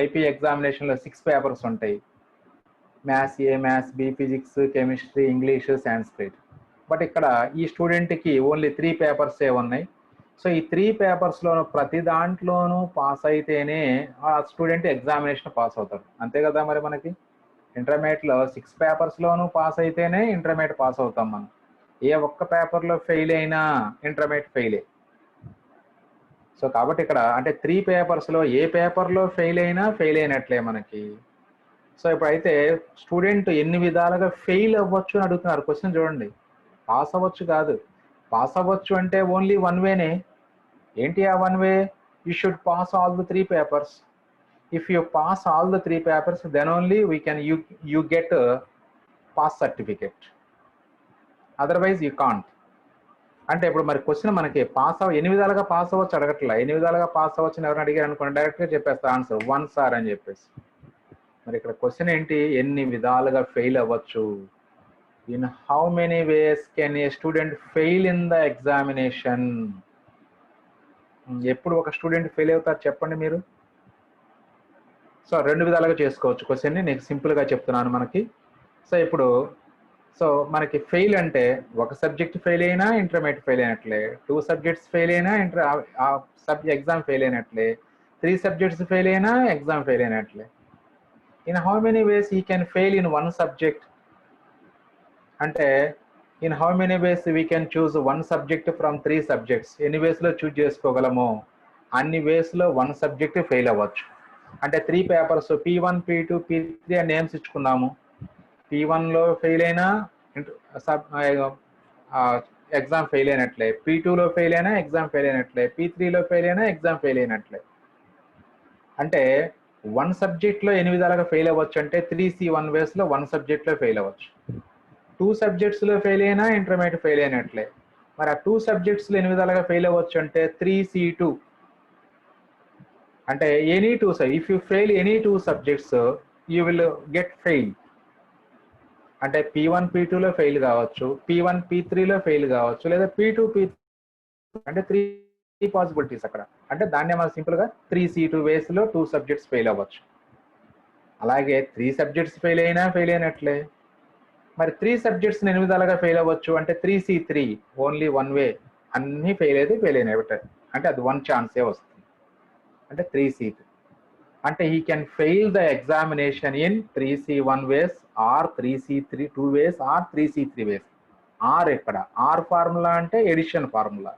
IP ఎగ్జామినేషన్లో 6 papers ఉంటాయి. Maths A, maths B, physics, chemistry, English, Sanskrit. But ఇక్కడ ఈ స్టూడెంట్కి ఓన్లీ 3 పేపర్సే ఉన్నాయి. సో ఈ 3 పేపర్స్లోనూ ప్రతి దాంట్లోనూ పాస్ అయితేనే ఆ స్టూడెంట్ ఎగ్జామినేషన్ పాస్ అవుతారు. అంతే కదా, మరి మనకి ఇంటర్మీడియట్లో 6 పేపర్స్లోనూ పాస్ అయితేనే ఇంటర్మీడియట్ పాస్ అవుతాం మనం. ఏ ఒక్క పేపర్లో ఫెయిల్ అయినా ఇంటర్మీడియట్ ఫెయిలే. సో కాబట్టి ఇక్కడ అంటే 3 పేపర్స్లో ఏ పేపర్లో ఫెయిల్ అయినట్లే మనకి. సో ఇప్పుడైతే స్టూడెంట్ ఎన్ని విధాలుగా ఫెయిల్ అవ్వచ్చు అని అడుగుతున్నారు. క్వశ్చన్ చూడండి, పాస్ అవ్వచ్చు కాదు. పాస్ అవ్వచ్చు అంటే ఓన్లీ 1 వేనే. ఏంటి ఆ 1 way? You should pass all the 3 papers. If you pass all the 3 papers, then only we can you get pass certificate. Otherwise you can't. అంటే ఇప్పుడు మరి క్వశ్చన్ మనకి ఎన్ని విధాలుగా పాస్ అవ్వచ్చు అడగట్లా. ఎన్ని విధాలుగా పాస్ అవ్వచ్చు అని ఎవరైనా అడిగారు అనుకోండి, డైరెక్ట్గా చెప్పేస్తా ఆన్సర్ 1 సార్ అని చెప్పేసి. మరి ఇక్కడ క్వశ్చన్ ఏంటి? ఎన్ని విధాలుగా ఫెయిల్ అవ్వచ్చు. In how many ways can a student fail in the examination? ఎప్పుడు ఒక స్టూడెంట్ ఫెయిల్ అవుతారు చెప్పండి మీరు? సో 2 విధాలుగా చేసుకోవచ్చు క్వశ్చన్ని. నేను సింపుల్గా చెప్తున్నాను మనకి. సో ఇప్పుడు మనకి ఫెయిల్ అంటే ఒక సబ్జెక్ట్ ఫెయిల్ అయినా ఇంటర్మీడియట్ ఫెయిల్ అయినట్లే, 2 సబ్జెక్ట్స్ ఫెయిల్ అయినా ఎగ్జామ్ ఫెయిల్ అయినట్లే, 3 సబ్జెక్ట్స్ ఫెయిల్ అయినా ఎగ్జామ్ ఫెయిల్ అయినట్లే. In how many ways he can fail in 1 subject? అంటే in how many ways we can choose 1 subject from 3 subjects? ఎన్ని వేస్లో choose చేసుకోగలమో అన్ని వేస్లో 1 subject fail అవ్వచ్చు. అంటే 3 పేపర్స్ P1, P2, P3 అని names ఇచ్చుకున్నాము. P1లో fail అయినా exam fail అయినట్లే, P2లో fail అయినా exam fail అయినట్లే, P3లో fail అయినా exam fail అయినట్లే. అంటే 1 సబ్జెక్ట్లో ఎన్ని విధాలుగా ఫెయిల్ అవ్వచ్చు అంటే 3C1 వేస్లో 1 సబ్జెక్ట్లో ఫెయిల్ అవ్వచ్చు. 2 సబ్జెక్ట్స్లో ఫెయిల్ అయినా ఇంటర్మీడియట్ ఫెయిల్ అయినట్లే. మరి ఆ 2 సబ్జెక్ట్స్లో ఎన్ని విధాలుగా ఫెయిల్ అవ్వచ్చు అంటే 3C2. అంటే any 2 if you fail any 2 subjects you will get fail. అంటే P1 P2లో ఫెయిల్ కావచ్చు, P1 P3లో ఫెయిల్ కావచ్చు, లేదా P2 P3 అంటే 3 పాసిబిలిటీస్ అక్కడ. అంటే దాన్నే మనం సింపుల్గా 3C2 వేస్లో 2 సబ్జెక్ట్స్ ఫెయిల్ అవ్వచ్చు. అలాగే 3 సబ్జెక్ట్స్ ఫెయిల్ అయినట్లే. మరి 3 సబ్జెక్ట్స్ 8 విధాలుగా ఫెయిల్ అవ్వచ్చు అంటే 3C3 ఓన్లీ 1 వే, అన్నీ ఫెయిల్ అయినాయి అంటే అది 1 ఛాన్సే వస్తుంది అంటే 3C3. అంటే he can fail the examination in 3C1 ways or 3C2 ways or 3C3 ways. R ఎక్కడ R ఫార్ములా అంటే addition formula.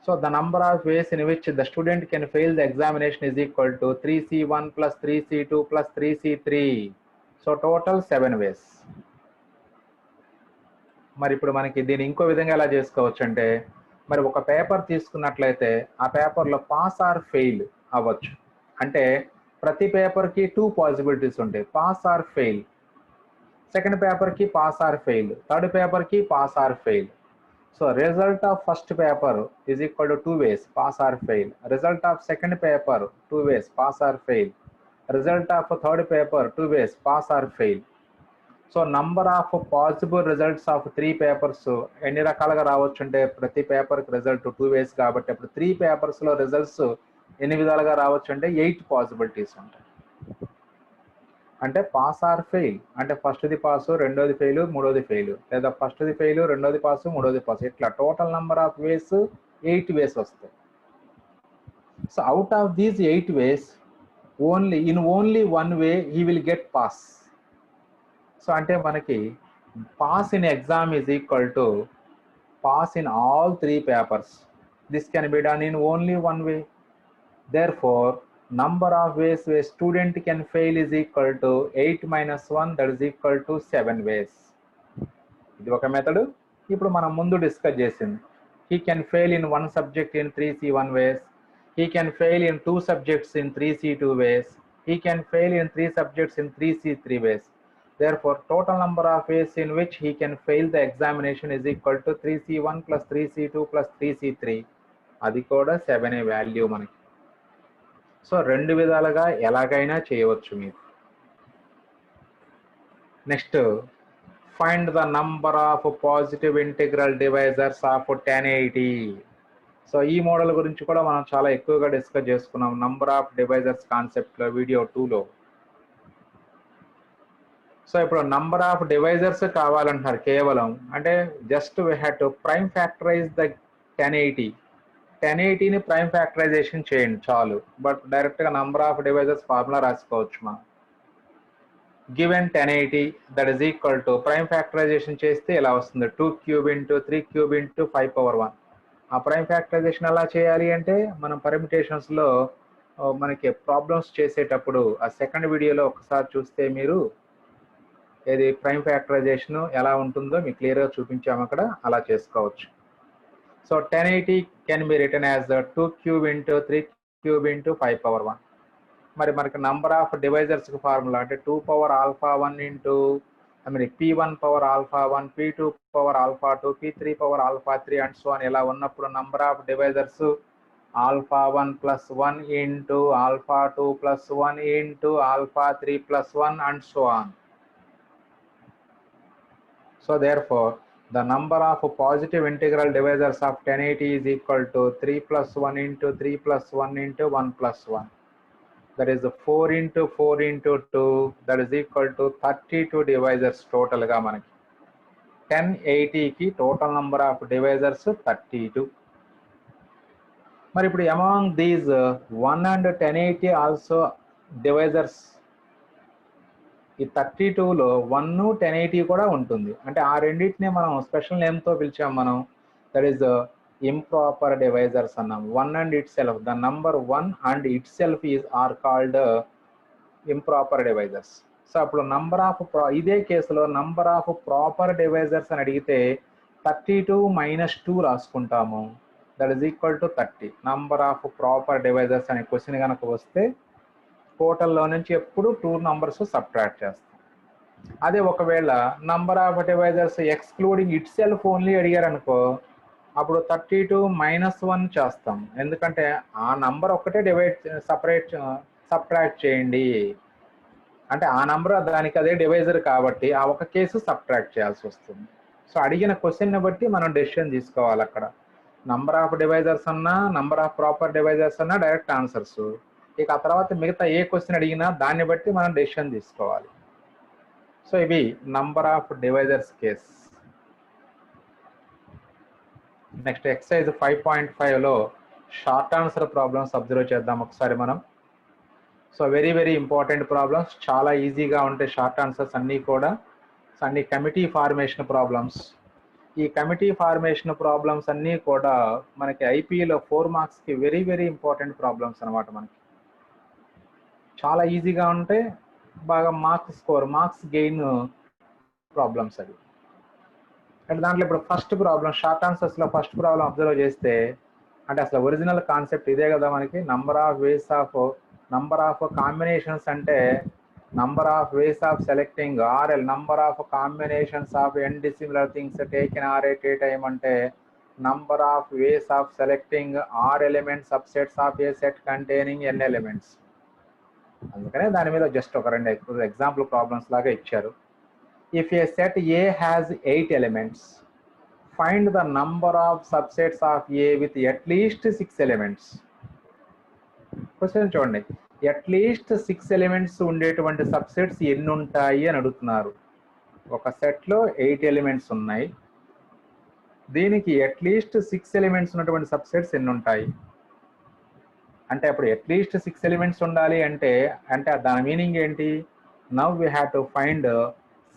So the number of ways in which the student can fail the examination is equal to 3C1 plus 3C2 plus 3C3. So total 7 ways. మరి ఇప్పుడు మనకి దీన్ని ఇంకో విధంగా ఎలా చేసుకోవచ్చు అంటే, మరి ఒక పేపర్ తీసుకున్నట్లయితే ఆ పేపర్లో పాస్ ఆర్ ఫెయిల్ అవ్వచ్చు. అంటే ప్రతి పేపర్కి 2 పాసిబిలిటీస్ ఉంటాయి, పాస్ ఆర్ ఫెయిల్. సెకండ్ పేపర్కి పాస్ ఆర్ ఫెయిల్, థర్డ్ పేపర్కి pass or fail. So result of first paper is equal to 2 ways pass or fail, result of second paper 2 ways pass or fail, result of third paper 2 ways pass or fail. So number of possible results of 3 papers ఎన్ని రకాలుగా రావచ్చు అంటే, ప్రతి పేపర్కి result 2 ways కాబట్టి అప్పుడు 3 పేపర్స్లో results ఎన్ని విధాలుగా రావచ్చు అంటే 8 పాసిబిలిటీస్ ఉంటాయి. అంటే పాస్ ఆర్ ఫెయిల్ అంటే ఫస్ట్ది పాసు, రెండోది ఫెయిల్, మూడోది ఫెయిల్, లేదా ఫస్ట్ది ఫెయిల్, రెండోది పాసు, మూడోది పాసు, ఇట్లా total number of ways 8 ways వస్తాయి. So out of these 8 ways only 1 way he will get pass. So అంటే మనకి pass in exam is equal to pass in all 3 papers. This can be done in only 1 way. Therefore, number of ways where student can fail is equal to 8 minus 1, that is equal to 7 ways. ఇది ఒక method. ఇప్పుడు మనం ముందు discuss చేసింది, he can fail in 1 subject in 3C1 ways, he can fail in 2 subjects in 3C2 ways, he can fail in 3 subjects in 3C3 ways. Therefore, total number of ways in which he can fail the examination is equal to 3C1 plus 3C2 plus 3C3. అది కూడా 7 value మనకి. So 2 విధాలుగా ఎలాగైనా చేయవచ్చు మీరు. Next, find the number of positive integral divisors of 1080. So ఈ model గురించి కూడా మనం చాలా ఎక్కువగా డిస్కస్ చేసుకున్నాం నంబర్ ఆఫ్ డివైజర్స్ కాన్సెప్ట్లో వీడియో 2లో. సో ఇప్పుడు నంబర్ ఆఫ్ డివైజర్స్ కావాలంటున్నారు కేవలం, అంటే just we have to prime factorise the 1080. 1080ని ప్రైమ్ ఫ్యాక్టరైజేషన్ చేయండి చాలు. బట్ డైరెక్ట్గా నంబర్ ఆఫ్ డివైజర్స్ ఫార్ములా రాసుకోవచ్చు మనం. Given 1080 that is equal to prime factorisation చేస్తే ఇలా వస్తుంది 2 cube into 3 cube into 5 power 1. ఆ ప్రైమ్ ఫ్యాక్టరైజేషన్ ఎలా చేయాలి అంటే, మనం పర్మిటేషన్స్లో మనకి ప్రాబ్లమ్స్ చేసేటప్పుడు ఆ సెకండ్ వీడియోలో ఒకసారి చూస్తే మీరు ఏది ప్రైమ్ ఫ్యాక్టరైజేషన్ ఎలా ఉంటుందో మీకు క్లియర్గా చూపించాము అక్కడ, అలా చేసుకోవచ్చు. So 1080 can be return as 2 cube into 3 cube into 5 power 1. మరి మనకి నంబర్ ఆఫ్ డివైజర్స్కి ఫార్ములా అంటే 2 power alpha 1 into P1 power alpha 1, P2 power alpha 2, P3 power alpha 3 and so అని ఇలా ఉన్నప్పుడు number of divisors alpha 1 plus 1 into alpha 2 plus 1 into alpha 3 plus 1 and so on. So therefore, the number of positive integral divisors of 1080 is equal to 3 plus 1 into 3 plus 1 into 1 plus 1. That is 4 into 4 into 2, that is equal to 32 divisors total ga manaki. 1080 ki total number of divisors 32. Mari ippudu among these 1 and 1080 also divisors, ఈ 32లో 1 1080 కూడా ఉంటుంది. అంటే ఆ రెండింటిని మనం special నేమ్తో పిలిచాం మనం, that is improper divisors అన్నాం. 1 and itself, the number 1 and itself are called improper divisors. So అప్పుడు నంబర్ ఆఫ్ ఇదే కేసులో నంబర్ ఆఫ్ ప్రాపర్ డివైజర్స్ అని అడిగితే 32 minus 2 రాసుకుంటాము, that is equal to 30. Number of proper divisors అనే question కనుక వస్తే టోటల్లో నుంచి ఎప్పుడు 2 numbers సబ్ట్రాక్ట్ చేస్తాం. అదే ఒకవేళ number of divisors excluding it self only అడిగారు అనుకో, అప్పుడు 32 minus 1 చేస్తాం. ఎందుకంటే ఆ నంబర్ ఒక్కటే సబ్ట్రాక్ట్ చేయండి. అంటే ఆ నంబర్ దానికి అదే డివైజర్ కాబట్టి ఆ ఒక కేసు సబ్ట్రాక్ట్ చేయాల్సి వస్తుంది. సో అడిగిన క్వశ్చన్ని బట్టి మనం డెసిషన్ తీసుకోవాలి. అక్కడ నంబర్ ఆఫ్ డివైజర్స్ అన్నా, నంబర్ ఆఫ్ ప్రాపర్ డివైజర్స్ అన్నా డైరెక్ట్ ఆన్సర్స్. ఇక ఆ తర్వాత మిగతా ఏ క్వశ్చన్ అడిగినా దాన్ని బట్టి మనం డెసిషన్ తీసుకోవాలి. సో ఇవి number of divisors case. Next exercise 5.5లో షార్ట్ ఆన్సర్ ప్రాబ్లమ్స్ అబ్జర్వ్ చేద్దాం ఒకసారి మనం. So very very important problems, చాలా ఈజీగా ఉంటాయి షార్ట్ ఆన్సర్స్ అన్నీ కూడా. అన్ని కమిటీ ఫార్మేషన్ ప్రాబ్లమ్స్. ఈ కమిటీ ఫార్మేషన్ ప్రాబ్లమ్స్ అన్నీ కూడా మనకి ఐపీలో 4 మార్క్స్కి వెరీ వెరీ ఇంపార్టెంట్ ప్రాబ్లమ్స్ అనమాట. మనకి చాలా ఈజీగా ఉంటే బాగా మార్క్స్ గెయిన్ ప్రాబ్లమ్స్ అవి. అంటే దాంట్లో ఇప్పుడు ఫస్ట్ ప్రాబ్లం, షార్ట్ ఆన్సర్స్లో ఫస్ట్ ప్రాబ్లం అబ్జర్వ్ చేస్తే, అంటే అసలు ఒరిజినల్ కాన్సెప్ట్ ఇదే కదా మనకి. నంబర్ ఆఫ్ కాంబినేషన్స్ అంటే number of ways of selecting RL, number of combinations of n dissimilar things taken R at a time అంటే number of ways of selecting R elements subsets of a set containing n elements. అందుకనే దాని మీద just ఒక 2 example problems లాగా ఇచ్చారు. If a set A has 8 elements, find the number of subsets of A with at least 6 elements. Question చూడండి, at least 6 elements ఉండేటువంటి subsets ఎన్ని ఉంటాయి అని అడుగుతున్నారు. ఒక సెట్లో 8 ఎలిమెంట్స్ ఉన్నాయి, దీనికి అట్లీస్ట్ 6 ఎలిమెంట్స్ ఉన్నటువంటి సబ్సెట్స్ ఎన్ని ఉంటాయి అంటే, అప్పుడు అట్లీస్ట్ 6 ఎలిమెంట్స్ ఉండాలి అంటే దాని మీనింగ్ ఏంటి? Now we have to find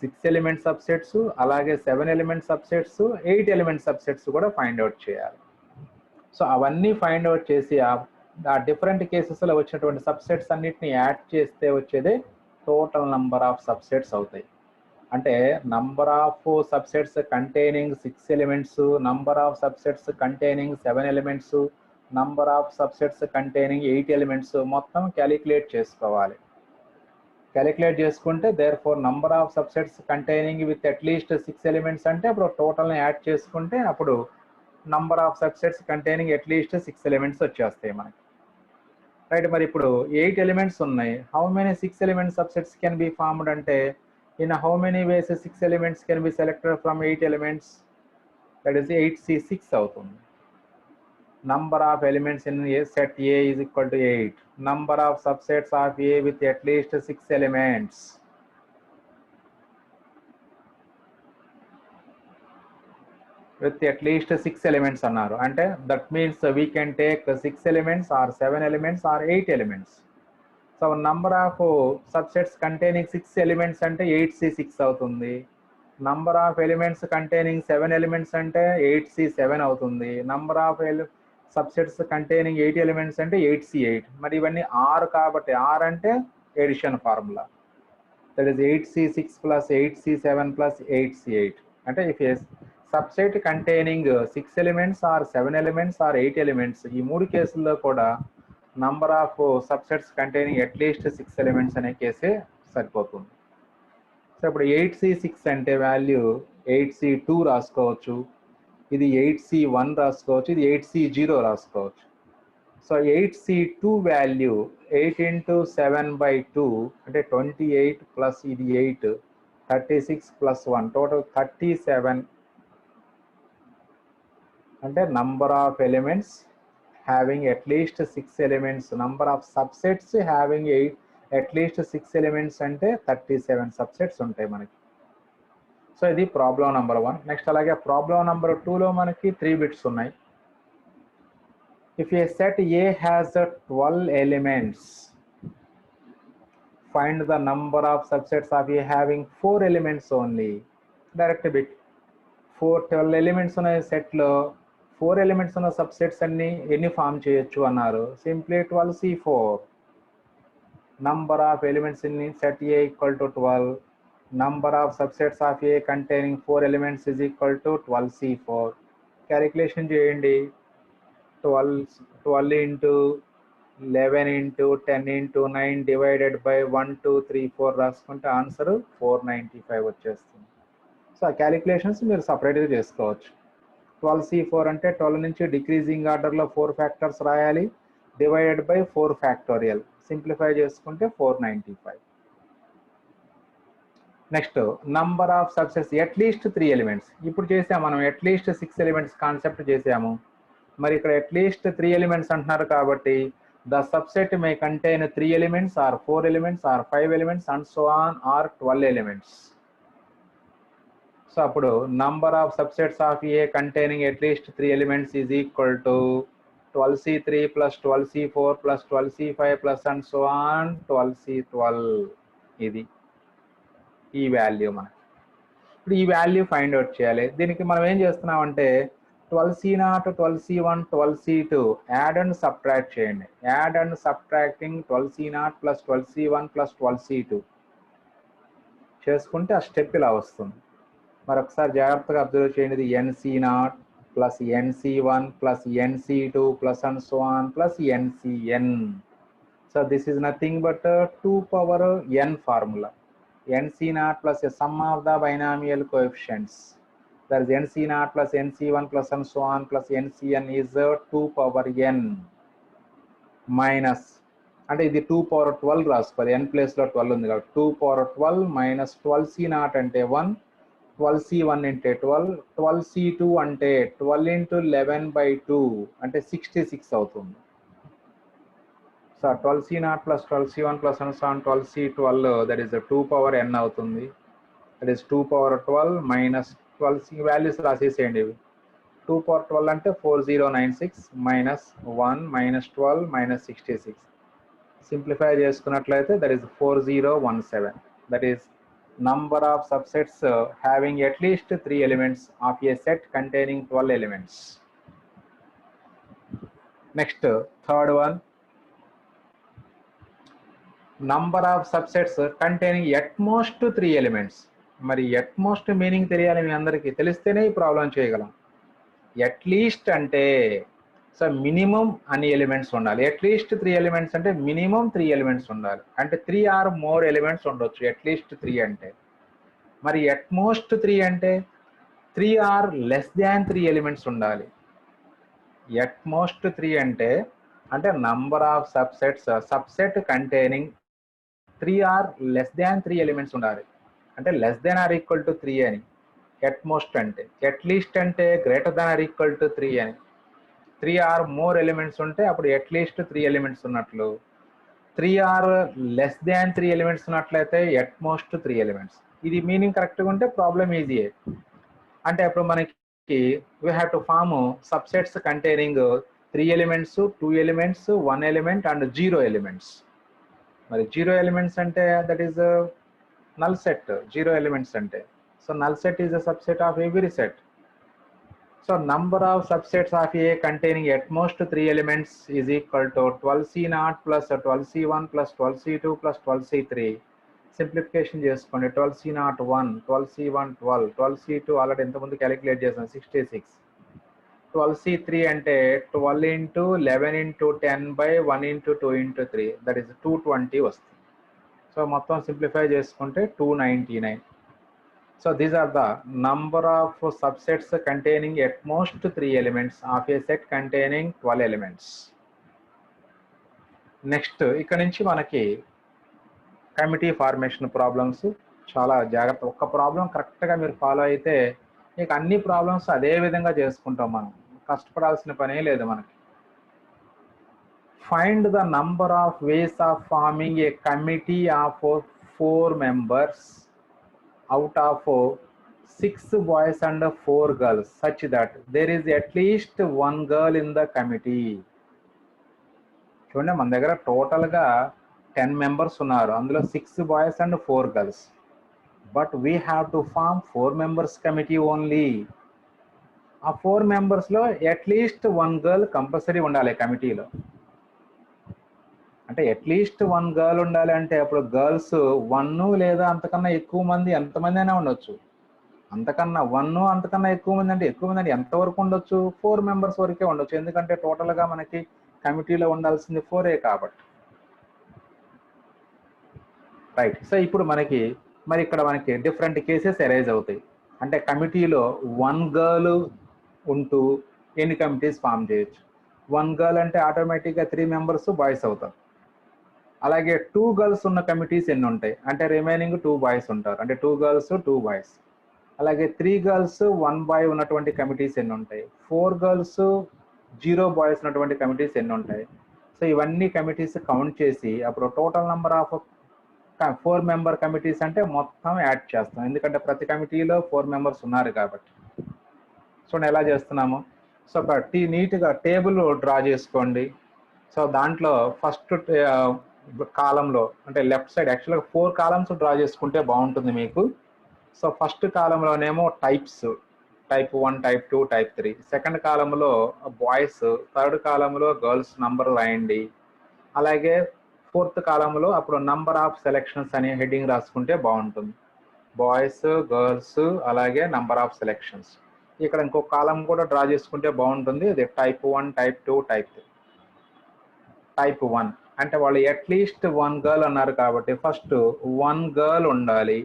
6 element subsets, అలాగే 7 ఎలిమెంట్ సబ్సెట్స్, 8 ఎలిమెంట్ సబ్సెట్స్ కూడా ఫైండ్ అవుట్ చేయాలి. సో అవన్నీ ఫైండ్ అవుట్ చేసి ఆ డిఫరెంట్ కేసెస్లో వచ్చినటువంటి సబ్సెట్స్ అన్నిటిని యాడ్ చేస్తే వచ్చేదే టోటల్ నంబర్ ఆఫ్ సబ్సెట్స్ అవుతాయి. అంటే number of subsets containing 6 elements, number of subsets containing 7 elements, number of subsets containing 8 elements మొత్తం క్యాలిక్యులేట్ చేసుకోవాలి. క్యాలిక్యులేట్ చేసుకుంటే therefore number of subsets containing with at least 6 elements అంటే అప్పుడు టోటల్ని యాడ్ చేసుకుంటే అప్పుడు number of subsets containing at least 6 elements వచ్చేస్తాయి మనకి. రైట్, మరి ఇప్పుడు 8 ఎలిమెంట్స్ ఉన్నాయి. How many 6 element subsets can be formed అంటే, in how many ways 6 elements can be selected from 8 elements, that is 8C6 అవుతుంది. Number of elements in set A is equal to 8. Number of subsets of A with at least 6 elements. with at least 6 elements అన్నారు అంటే that means we can take 6 elements or 7 elements or 8 elements. So number of subsets containing 6 elements అంటే 8C6 అవుతుంది. number of elements containing 7 elements అంటే 8C7 అవుతుంది. number of subsets containing 8 elements అంటే 8C8. మరి ఇవన్నీ R కాబట్టి R అంటే addition formula, that is 8C6 plus 8C7 plus 8C8. అంటే if a subset containing 6 elements or 7 elements or 8 elements, ఈ 3 కేసుల్లో కూడా number of subsets containing at least 6 elements అనే కేసే సరిపోతుంది. సో ఇప్పుడు 8C6 అంటే వాల్యూ 8C2 రాసుకోవచ్చు, ఇది 8C1 రాసుకోవచ్చు, ఇది 8C0 రాసుకోవచ్చు. సో 8C2 వాల్యూ 8 into 7/2 అంటే 28 ప్లస్ ఇది 8, 36 ప్లస్ 1 టోటల్ 37 అంటే number of elements having at least 6 elements, number of subsets having at least 6 elements అంటే 37 సబ్సెట్స్ ఉంటాయి మనకి. సో ఇది ప్రాబ్లం నెంబర్ 1. నెక్స్ట్ అలాగే ప్రాబ్లం నెంబర్ 2లో మనకి 3 బిట్స్ ఉన్నాయి. If a set A has 12 elements, find the number of subsets of A having 4 elements only. Direct bit. 12 elements ఉన్న సెట్లో 4 ఎలిమెంట్స్ ఉన్న సబ్సెట్స్ అన్ని ఎన్ని ఫామ్ చేయొచ్చు అన్నారు. Simply 12C4. Number of elements in set A equal to 12. Number of subsets of A containing 4 elements is equal to 12C4. Calculation చేయండి. 12 into 11 into 10 into 9 divided by 1 2 3 4 రాసుకుంటే answer 495 వచ్చేస్తుంది. So ఆ calculations మీరు సపరేట్గా చేసుకోవచ్చు. 12C4 అంటే 12 నుంచి decreasing ఆర్డర్లో 4 ఫ్యాక్టర్స్ రాయాలి, డివైడెడ్ బై 4 ఫ్యాక్టోరియల్, సింప్లిఫై చేసుకుంటే 495. Next number of subsets at least 3 elements. ఇప్పుడు చేసాము మనం అట్లీస్ట్ 6 ఎలిమెంట్స్ కాన్సెప్ట్ చేసాము. మరి ఇక్కడ అట్లీస్ట్ 3 ఎలిమెంట్స్ అంటున్నారు కాబట్టి the subset may contain 3 elements or 4 elements or 5 elements and so on or 12 elements. So అప్పుడు number of subsets of A containing at least 3 elements is equal to 12c3 plus 12c4 plus 12c5 plus and so on 12c12. ఇది ఈ value మనకి. ఇప్పుడు ఈ value find out చేయాలి. దీనికి మనం ఏం చేస్తున్నామంటే 12c0, 12c1, 12c2 add and subtract చేయండి. Add and subtracting 12c0 plus 12c1 plus 12c2 చేసుకుంటే ఆ స్టెప్ ఇలా వస్తుంది. మరొకసారి జాగ్రత్తగా అబ్జర్వ్ చేయండి. nc0 plus nc1 plus nc2 plus and so on plus ncn. So this is nothing but 2 power n formula. nc0 plus a sum of the binomial coefficients. That is nc0 plus nc1 plus and so on plus ncn is 2 power n minus, అంటే ఇది 2 power 12 రాసుకోవాలి. n place లో 12 ఉంది కాబట్టి 2 power 12 minus 12c0 అంటే 1, 12c1 అంటే 12, 12c2 అంటే 12 into 11/2 అంటే 66 అవుతుంది. So 12c0 plus 12c1 plus 12c12 that is 2 power n అవుతుంది. that is 2 power 12 minus 12c values రాసేసేయండి. 2 power 12 అంటే 4096 minus 1 minus 12 minus 66. సింప్లిఫై చేసుకున్నట్లయితే that is 4017. that is number of subsets having at least 3 elements of a set containing 12 elements. Next, third one, number of subsets containing at most 3 elements. మరి at most meaning తెలియాలి మీ అందరికీ. తెలిస్తేనే ఈ problem చేయగలం. at least అంటే సో minimum అన్ని elements ఉండాలి. అట్లీస్ట్ 3 ఎలిమెంట్స్ అంటే మినిమం 3 ఎలిమెంట్స్ ఉండాలి. అంటే 3 ఆర్ మోర్ ఎలిమెంట్స్ ఉండొచ్చు అట్లీస్ట్ 3 అంటే. మరి ఎట్ మోస్ట్ 3 అంటే 3 ఆర్ లెస్ దాన్ 3 ఎలిమెంట్స్ ఉండాలి. ఎట్ మోస్ట్ 3 అంటే number of subsets subset containing 3 or less than 3 elements ఉండాలి. అంటే less than or equal to 3 అని ఎట్ మోస్ట్ అంటే. అట్లీస్ట్ అంటే greater than or equal to 3 అని. 3 ఆర్ మోర్ ఎలిమెంట్స్ ఉంటే అప్పుడు అట్లీస్ట్ 3 ఎలిమెంట్స్ ఉన్నట్లు. 3 ఆర్ లెస్ దాన్ 3 ఎలిమెంట్స్ ఉన్నట్లయితే ఎట్ మోస్ట్ 3 ఎలిమెంట్స్. ఇది మీనింగ్ కరెక్ట్గా ఉంటే ప్రాబ్లం ఈజీయే. అంటే అప్పుడు మనకి we have to form subsets containing 3 elements, 2 elements, 1 element and 0 elements. మరి 0 ఎలిమెంట్స్ అంటే that is null set. 0 elements అంటే so null set is a subset of every set. So number of subsets of A containing at most 3 elements is equal to 12c0 plus 12c1 plus 12c2 plus 12c3. Simplification చేసుకోండి. 12c0 1, 12c1 12, 12c2 already ఎంతమంది calculate చేసాం 66. 12c3 అంటే 12 into 11 into 10 by 1 into 2 into 3 that is 220 వస్తుంది. So మొత్తం simplify చేసుకుంటే 299. So these are the number of subsets containing at most 3 elements of a set containing 12 elements. Next, ఇక్కడ నుంచి మనకి committee formation problems చాలా జాగ్రత్త. ఒక్క ప్రాబ్లం కరెక్ట్గా మీరు ఫాలో అయితే మీకు అన్ని ప్రాబ్లమ్స్ అదే విధంగా చేసుకుంటాం. మనం కష్టపడాల్సిన పనే లేదు మనకి. Find the number of ways of forming a committee of 4 members out of 6 boys and 4 girls such that there is at least 1 girl in the committee. చూడండి, మన దగ్గర టోటల్గా 10 మెంబర్స్ ఉన్నారు. అందులో 6 boys and 4 girls. But we have to form 4 members committee only. ఆ 4 మెంబర్స్లో at least 1 girl compulsory ఉండాలి కమిటీలో. అంటే అట్లీస్ట్ 1 గర్ల్ ఉండాలి అంటే అప్పుడు గర్ల్స్ 1 లేదా అంతకన్నా ఎక్కువ మంది, ఎంతమంది అయినా ఉండొచ్చు. అంతకన్నా 1 అంతకన్నా ఎక్కువ మంది అంటే ఎంతవరకు ఉండొచ్చు? 4 మెంబర్స్ వరకే ఉండొచ్చు. ఎందుకంటే టోటల్గా మనకి కమిటీలో ఉండాల్సింది 4 కాబట్టి. రైట్. సో ఇప్పుడు మరి ఇక్కడ మనకి డిఫరెంట్ కేసెస్ అరైజ్ అవుతాయి. అంటే కమిటీలో 1 గర్ల్ ఉంటూ ఎన్ని కమిటీస్ ఫామ్ చేయొచ్చు? 1 గర్ల్ అంటే ఆటోమేటిక్గా 3 మెంబర్స్ బాయ్స్ అవుతారు. అలాగే 2 గర్ల్స్ ఉన్న కమిటీస్ ఎన్ని ఉంటాయి అంటే రిమైనింగ్ 2 బాయ్స్ ఉంటారు, అంటే 2 గర్ల్స్ 2 బాయ్స్. అలాగే 3 గర్ల్స్ 1 బాయ్ ఉన్నటువంటి కమిటీస్ ఎన్ని ఉంటాయి, 4 గర్ల్స్ 0 బాయ్స్ ఉన్నటువంటి కమిటీస్ ఎన్ని ఉంటాయి. సో ఇవన్నీ కమిటీస్ కౌంట్ చేసి అప్పుడు total number of 4 member committees అంటే మొత్తం యాడ్ చేస్తాం, ఎందుకంటే ప్రతి కమిటీలో 4 మెంబర్స్ ఉన్నారు కాబట్టి. చూడండి ఎలా చేస్తున్నాము. సో ఒక నీట్గా టేబుల్ డ్రా చేసుకోండి. సో దాంట్లో ఫస్ట్ కాలంలో అంటే లెఫ్ట్ సైడ్ యాక్చువల్గా 4 కాలమ్స్ డ్రా చేసుకుంటే బాగుంటుంది మీకు. సో ఫస్ట్ కాలంలోనేమో types, type 1, type 2, type 3. Second కాలంలో బాయ్స్, థర్డ్ కాలంలో గర్ల్స్ నంబర్ రాయండి. అలాగే ఫోర్త్ కాలంలో అప్పుడు నంబర్ ఆఫ్ సెలెక్షన్స్ అనే హెడ్డింగ్ రాసుకుంటే బాగుంటుంది. బాయ్స్, గర్ల్స్, అలాగే నంబర్ ఆఫ్ సెలెక్షన్స్. ఇక్కడ ఇంకో కాలం కూడా డ్రా చేసుకుంటే బాగుంటుంది, అది టైప్ 1, టైప్ 2, టైప్ 3. టైప్ 1 అంటే వాళ్ళు అట్లీస్ట్ 1 గర్ల్ అన్నారు కాబట్టి ఫస్ట్ 1 గర్ల్ ఉండాలి,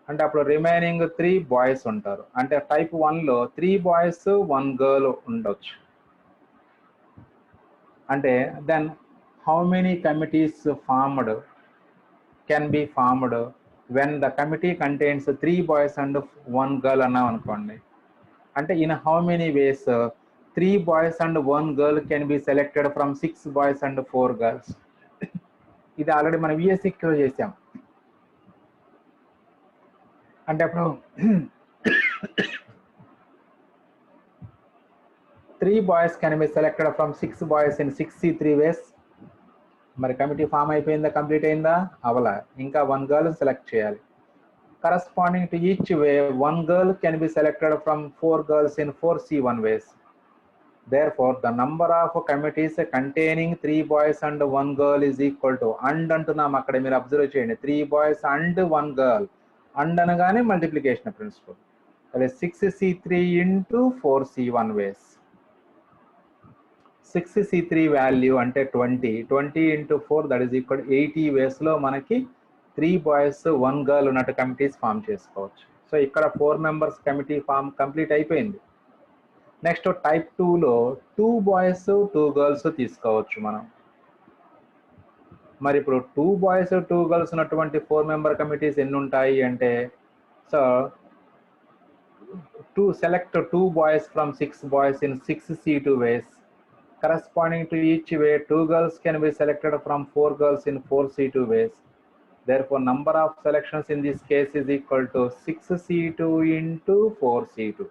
అంటే అప్పుడు రిమైనింగ్ 3 బాయ్స్ ఉంటారు. అంటే టైప్ 1లో 3 బాయ్స్ 1 గర్ల్ ఉండొచ్చు. అంటే then how many committees formed can be formed when the committee contains 3 boys and 1 girl అన్నాం అనుకోండి. అంటే in how many ways 3 boys and 1 girl can be selected from 6 boys and 4 girls. ఇది already మనం VSEలో చేసాం. అంటే అప్పుడు 3 boys can be selected from 6 boys in 6C3 ways. మరి కమిటీ ఫామ్ అయిపోయిందా, కంప్లీట్ అయిందా? అవలా, ఇంకా 1 గర్ల్ సెలెక్ట్ చేయాలి. Corresponding to each way 1 girl can be selected from 4 girls in 4C1 ways. Therefore, the number of committees containing 3 boys and 1 girl is equal to, and అంటున్నాం అక్కడ మీరు observe చేయండి, 3 boys and 1 girl. And అనగానే multiplication principal, అదే 6C3 into 4C1 వేస్. 6C3 value అంటే 20 into 4 that is equal 80 వేస్లో మనకి 3 boys 1 girl ఉన్నట్టు committees form చేసుకోవచ్చు. సో ఇక్కడ 4 మెంబర్స్ కమిటీ ఫామ్ కంప్లీట్ అయిపోయింది. నెక్స్ట్ టైప్ 2లో 2 బాయ్స్ 2 గర్ల్స్ తీసుకోవచ్చు మనం. మరి ఇప్పుడు 2 బాయ్స్ 2 గర్ల్స్ ఉన్నటువంటి 4 మెంబర్ కమిటీస్ ఎన్ని ఉంటాయి అంటే, so to select 2 boys from 6 boys in 6C2 ways. Corresponding to each way 2 girls can be selected from 4 girls in 4C2 ways. Therefore, number of selections in this case is equal to 6C2 into 4C2.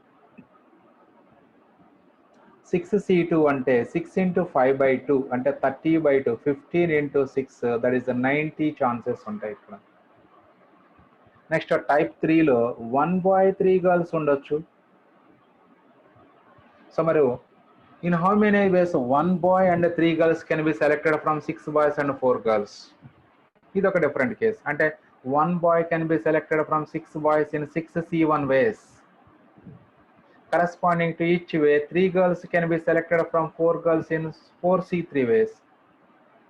6C2 అంటే 6 into 5/2 అంటే 30/2, 15 into 6 that is 90 chances ఉంటాయి ఇక్కడ. Next type 3లో 1 bye 3 girls ఉండొచ్చు. So మరి in how many ways 1 boy and 3 girls can be selected from 6 boys and 4 girls? ఇది ఒక different case. అంటే 1 boy can be selected from 6 boys in 6C1 ways. Corresponding to each way 3 girls can be selected from 4 girls in 4C3 ways.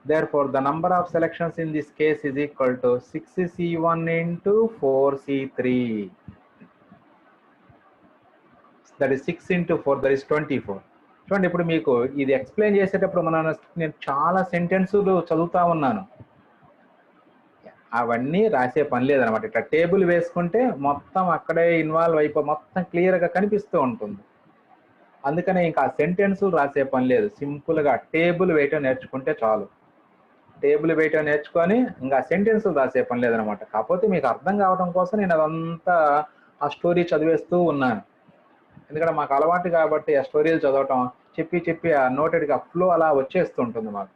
Therefore, the number of selections in this case is equal to 6C1 into 4C3. That is 6 into 4, that is 24. చూడండి ఇప్పుడు మీకు ఇది explain చేసేటప్పుడు నేను చాలా సెంటెన్సులు చదువుతా ఉన్నాను, అవన్నీ రాసే పని లేదనమాట. ఇట్లా టేబుల్ వేసుకుంటే మొత్తం అక్కడే ఇన్వాల్వ్ అయిపో మొత్తం క్లియర్గా కనిపిస్తూ ఉంటుంది. అందుకనే ఇంకా సెంటెన్సులు రాసే పని లేదు, సింపుల్గా టేబుల్ వేయటం నేర్చుకుంటే చాలు. టేబుల్ వేయటం నేర్చుకొని ఇంకా సెంటెన్సులు రాసే పని లేదనమాట. కాకపోతే మీకు అర్థం కావడం కోసం నేను అదంతా ఆ స్టోరీ చదివేస్తూ ఉన్నాను, ఎందుకంటే మాకు అలవాటు కాబట్టి ఆ స్టోరీలు చదవటం, చెప్పి ఆ నోటెడ్గా ఫ్లో అలా వచ్చేస్తుంటుంది మాకు.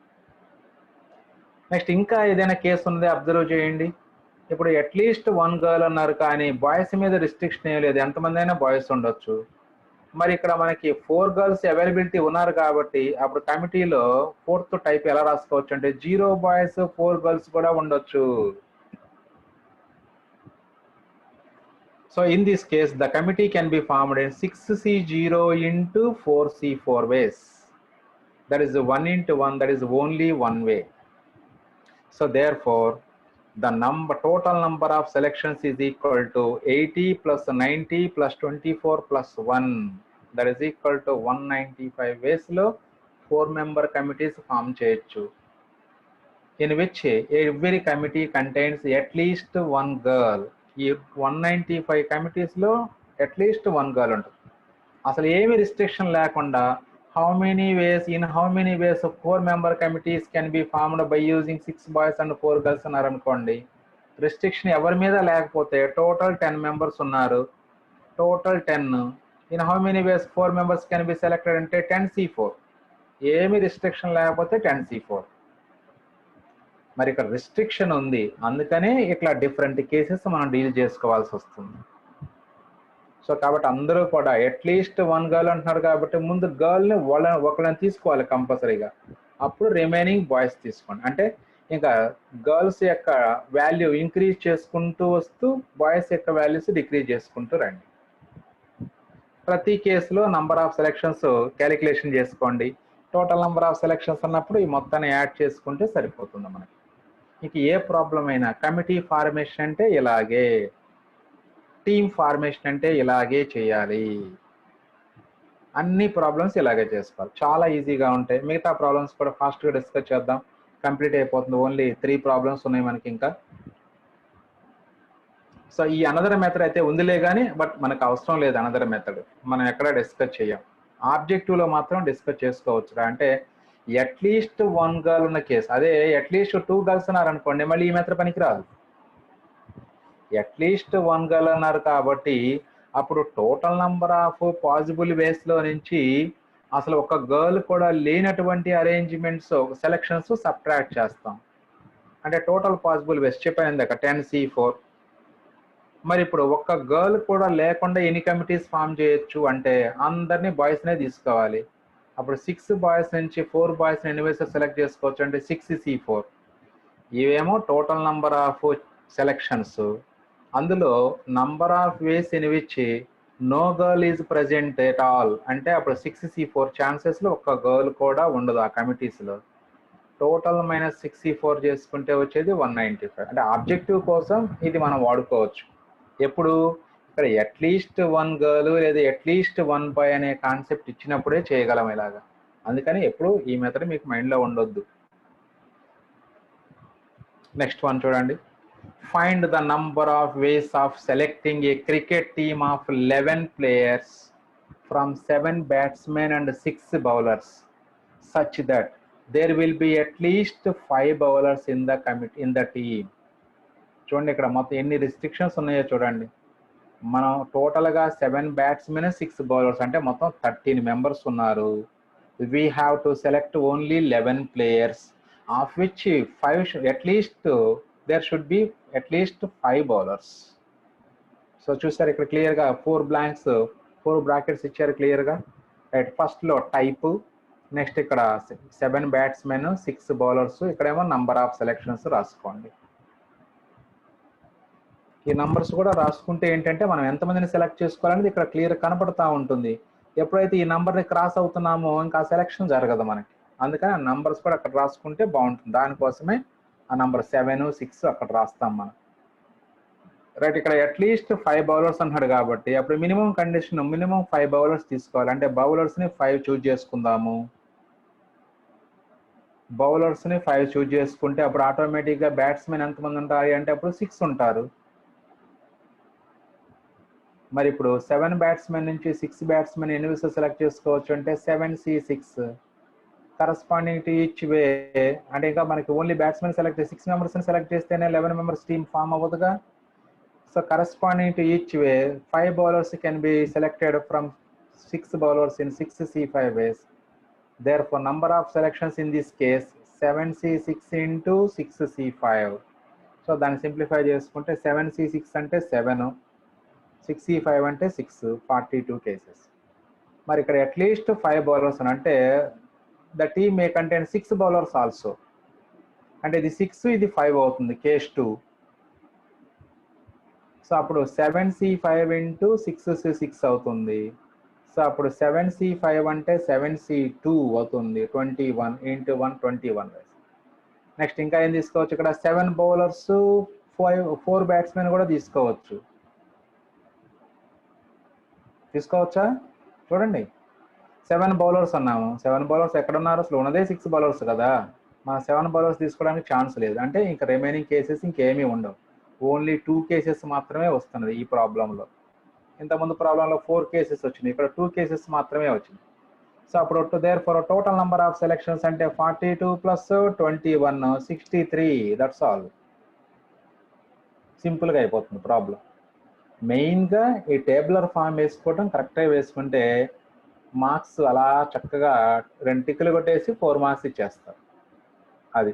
నెక్స్ట్ ఇంకా ఏదైనా కేసు ఉందే అబ్జర్వ్ చేయండి. ఇప్పుడు అట్లీస్ట్ 1 గర్ల్ అన్నారు కానీ బాయ్స్ మీద రిస్ట్రిక్షన్ ఏం లేదు, ఎంతమంది అయినా బాయ్స్ ఉండొచ్చు. మరి ఇక్కడ మనకి 4 గర్ల్స్ అవైలబిలిటీ ఉన్నారు కాబట్టి అప్పుడు కమిటీలో 4th టైప్ ఎలా రాసుకోవచ్చు అంటే 0 బాయ్స్ 4 గర్ల్స్ కూడా ఉండొచ్చు. So in this case, the committee can be formed in 6C0 into 4C4 ways. That is 1 into 1, that is only one way. So therefore, the total number of selections is equal to 80 plus 90 plus 24 plus 1. That is equal to 195 ways లో 4 member committees form చేయొచ్చు. in which every committee contains at least one girl. ఈ 195 కమిటీస్లో at least one girl ఉంటుంది. అసలు ఏమి restriction లేకుండా how many ways 4-member committees can be formed by using 6 boys and 4 girls అన్నారు అనుకోండి. Restriction ఎవరి మీద లేకపోతే టోటల్ 10 మెంబర్స్ ఉన్నారు, total 10 in how many ways 4 members can be selected అంటే 10C4. ఏమి రిస్ట్రిక్షన్ లేకపోతే 10C4. మరి ఇక్కడ రిస్ట్రిక్షన్ ఉంది, అందుకనే ఇట్లా డిఫరెంట్ కేసెస్ మనం డీల్ చేసుకోవాల్సి వస్తుంది. సో కాబట్టి అందరూ కూడా అట్లీస్ట్ వన్ గర్ల్ అంటున్నారు కాబట్టి ముందు గర్ల్ని ఒకళ్ళని తీసుకోవాలి కంపల్సరీగా, అప్పుడు రిమైనింగ్ బాయ్స్ తీసుకోండి. అంటే ఇంకా గర్ల్స్ యొక్క వాల్యూ ఇంక్రీజ్ చేసుకుంటూ వస్తూ బాయ్స్ యొక్క వాల్యూస్ డిక్రీజ్ చేసుకుంటూ రండి. ప్రతి కేసులో నంబర్ ఆఫ్ సెలెక్షన్స్ క్యాలిక్యులేషన్ చేసుకోండి. టోటల్ నంబర్ ఆఫ్ సెలెక్షన్స్ అన్నప్పుడు ఈ మొత్తాన్ని యాడ్ చేసుకుంటే సరిపోతుంది మనకి. ఇంక ఏ ప్రాబ్లం అయినా కమిటీ ఫార్మేషన్ అంటే ఇలాగే, టీమ్ ఫార్మేషన్ అంటే ఇలాగే చేయాలి, అన్ని ప్రాబ్లమ్స్ ఇలాగే చేసుకోవాలి. చాలా ఈజీగా ఉంటాయి. మిగతా ప్రాబ్లమ్స్ కూడా ఫాస్ట్గా డిస్కస్ చేద్దాం, కంప్లీట్ అయిపోతుంది. ఓన్లీ 3 ప్రాబ్లమ్స్ ఉన్నాయి మనకి ఇంకా. సో ఈ అనదర్ మెథడ్ అయితే ఉందిలే కానీ, బట్ మనకు అవసరం లేదు అనదర్ మెథడ్, మనం ఎక్కడ డిస్కస్ చేయం. ఆబ్జెక్టివ్లో మాత్రం డిస్కస్ చేసుకోవచ్చు. అంటే అట్లీస్ట్ వన్ గర్ల్ ఉన్న కేసు, అదే అట్లీస్ట్ 2 గర్ల్స్ అన్నారు అనుకోండి, మళ్ళీ ఈ మెథడ్ పనికి రాదు. అట్లీస్ట్ వన్ గర్ల్ అన్నారు కాబట్టి అప్పుడు టోటల్ నంబర్ ఆఫ్ పాసిబుల్ వేస్లో నుంచి అసలు ఒక గర్ల్ కూడా లేనటువంటి అరేంజ్మెంట్స్ సెలక్షన్స్ సబ్ట్రాక్ట్ చేస్తాం. అంటే టోటల్ పాసిబుల్ వేస్ చెప్పాను ఇందాక 10C4. మరి ఇప్పుడు ఒక్క గర్ల్ కూడా లేకుండా ఎన్ని కమిటీస్ ఫామ్ చేయొచ్చు అంటే అందరినీ బాయ్స్నే తీసుకోవాలి. అప్పుడు 6 బాయ్స్ నుంచి 4 బాయ్స్ ఎన్ని వేస్ సెలెక్ట్ చేసుకోవచ్చు అంటే 6C4. ఇవేమో టోటల్ నంబర్ ఆఫ్ సెలెక్షన్స్. అందులో number of ways in which no girl is present at all అంటే అప్పుడు 6C4 ఛాన్సెస్లో ఒక్క గర్ల్ కూడా ఉండదు ఆ కమిటీస్లో. టోటల్ మైనస్ 6C4 చేసుకుంటే వచ్చేది 195. అంటే ఆబ్జెక్టివ్ కోసం ఇది మనం వాడుకోవచ్చు. ఎప్పుడు ఇక్కడ అట్లీస్ట్ వన్ గర్ల్ లేదా అట్లీస్ట్ వన్ బాయ్ అనే కాన్సెప్ట్ ఇచ్చినప్పుడే చేయగలం ఇలాగా. అందుకని ఎప్పుడు ఈ మెథడ్ మీకు మైండ్లో ఉండొద్దు. నెక్స్ట్ వన్ చూడండి. Find the number of ways of selecting A cricket team of 11 players from 7 batsmen and 6 bowlers such that there will be at least 5 bowlers in the team. చూడండి ఇక్కడ మొత్తం ఎన్ని రిస్ట్రిక్షన్స్ ఉన్నాయో చూడండి. మనం టోటల్గా 7 batsmen 6 bowlers అంటే మొత్తం 13 members ఉన్నారు. We have to select only 11 players of which 5 at least there should be at least 5 bowlers. So చూసారు ఇక్కడ క్లియర్గా 4 blanks 4 brackets ఇచ్చారు క్లియర్గా. రైట్, ఫస్ట్లో టైప్, నెక్స్ట్ ఇక్కడ 7 batsmen 6 bowlers, ఇక్కడేమో నంబర్ ఆఫ్ సెలెక్షన్స్ రాసుకోండి. ఈ నంబర్స్ కూడా రాసుకుంటే ఏంటంటే మనం ఎంతమందిని సెలెక్ట్ చేసుకోవాలనేది ఇక్కడ క్లియర్ కనపడతా ఉంటుంది. ఎప్పుడైతే ఈ నంబర్ని క్రాస్ అవుతున్నామో ఇంకా సెలెక్షన్ జరగదు మనకి. అందుకని ఆ నంబర్స్ కూడా అక్కడ రాసుకుంటే బాగుంటుంది. దానికోసమే ఆ నంబర్ 7, 6 అక్కడ రాస్తాం మనం. రైట్, ఇక్కడ అట్లీస్ట్ 5 bowlers అంటాడు కాబట్టి అప్పుడు మినిమం కండిషన్ మినిమం 5 bowlers తీసుకోవాలి. అంటే బౌలర్స్ని 5 చూజ్ చేసుకుందాము. బౌలర్స్ని 5 చూజ్ చేసుకుంటే అప్పుడు ఆటోమేటిక్గా బ్యాట్స్మెన్ ఎంతమంది ఉంటారు అంటే అప్పుడు 6 ఉంటారు. మరి ఇప్పుడు 7 batsmen నుంచి 6 batsmen ఎన్ని వికెట్స్ సెలెక్ట్ చేసుకోవచ్చు అంటే 7C6 కరస్పాండింగ్ టు ఈచ్ వే. అంటే ఇంకా మనకి only batsmen select 6 members select చేస్తేనే 11 members టీమ్ ఫామ్ అవ్వదుగా. So corresponding to each way 5 bowlers can be selected from 6 bowlers in 6C5 ways. Therefore number of selections in this case 7C6 into 6C5. So దాన్ని simplify చేసుకుంటే 7C6 అంటే 7, 6C5 అంటే 6, 42 cases. మరి ఇక్కడ at least 5 bowlers అంటే the team May contain 6 bowlers also. అంటే ఇది 6 ఇది 5 అవుతుంది, కేస్ 2. సో అప్పుడు 7C5 ఇంటూ 6C6 అవుతుంది. సో అప్పుడు 7C5 అంటే 7C2 అవుతుంది, 21 ఇంటూ 1 21. నెక్స్ట్ ఇంకా ఏం తీసుకోవచ్చు ఇక్కడ 7 bowlers 4 batsmen కూడా తీసుకోవచ్చు. తీసుకోవచ్చా చూడండి. 7 bowlers అన్నాము. 7 bowlers ఎక్కడ ఉన్నారు? అసలు ఉన్నదే 6 bowlers కదా. మన 7 బరోస్ తీసుకోవడానికి ఛాన్స్ లేదు. అంటే ఇంకా రిమైనింగ్ కేసెస్ ఇంకేమీ ఉండవు. ఓన్లీ 2 కేసెస్ మాత్రమే వస్తున్నది ఈ ప్రాబ్లంలో. ఇంతకుముందు ప్రాబ్లంలో 4 కేసెస్ వచ్చినాయి, ఇక్కడ 2 కేసెస్ మాత్రమే వచ్చింది. సో అప్పుడు therefore total number of selections అంటే 42 ప్లస్ 21 63. That's all. సింపుల్గా అయిపోతుంది ప్రాబ్లం. మెయిన్గా ఈ టేబులర్ ఫామ్ వేసుకోవడం కరెక్ట్గా వేసుకుంటే మార్క్స్ అలా చక్కగా 2 టిక్కులు కొట్టేసి 4 మార్క్స్ ఇచ్చేస్తారు. అది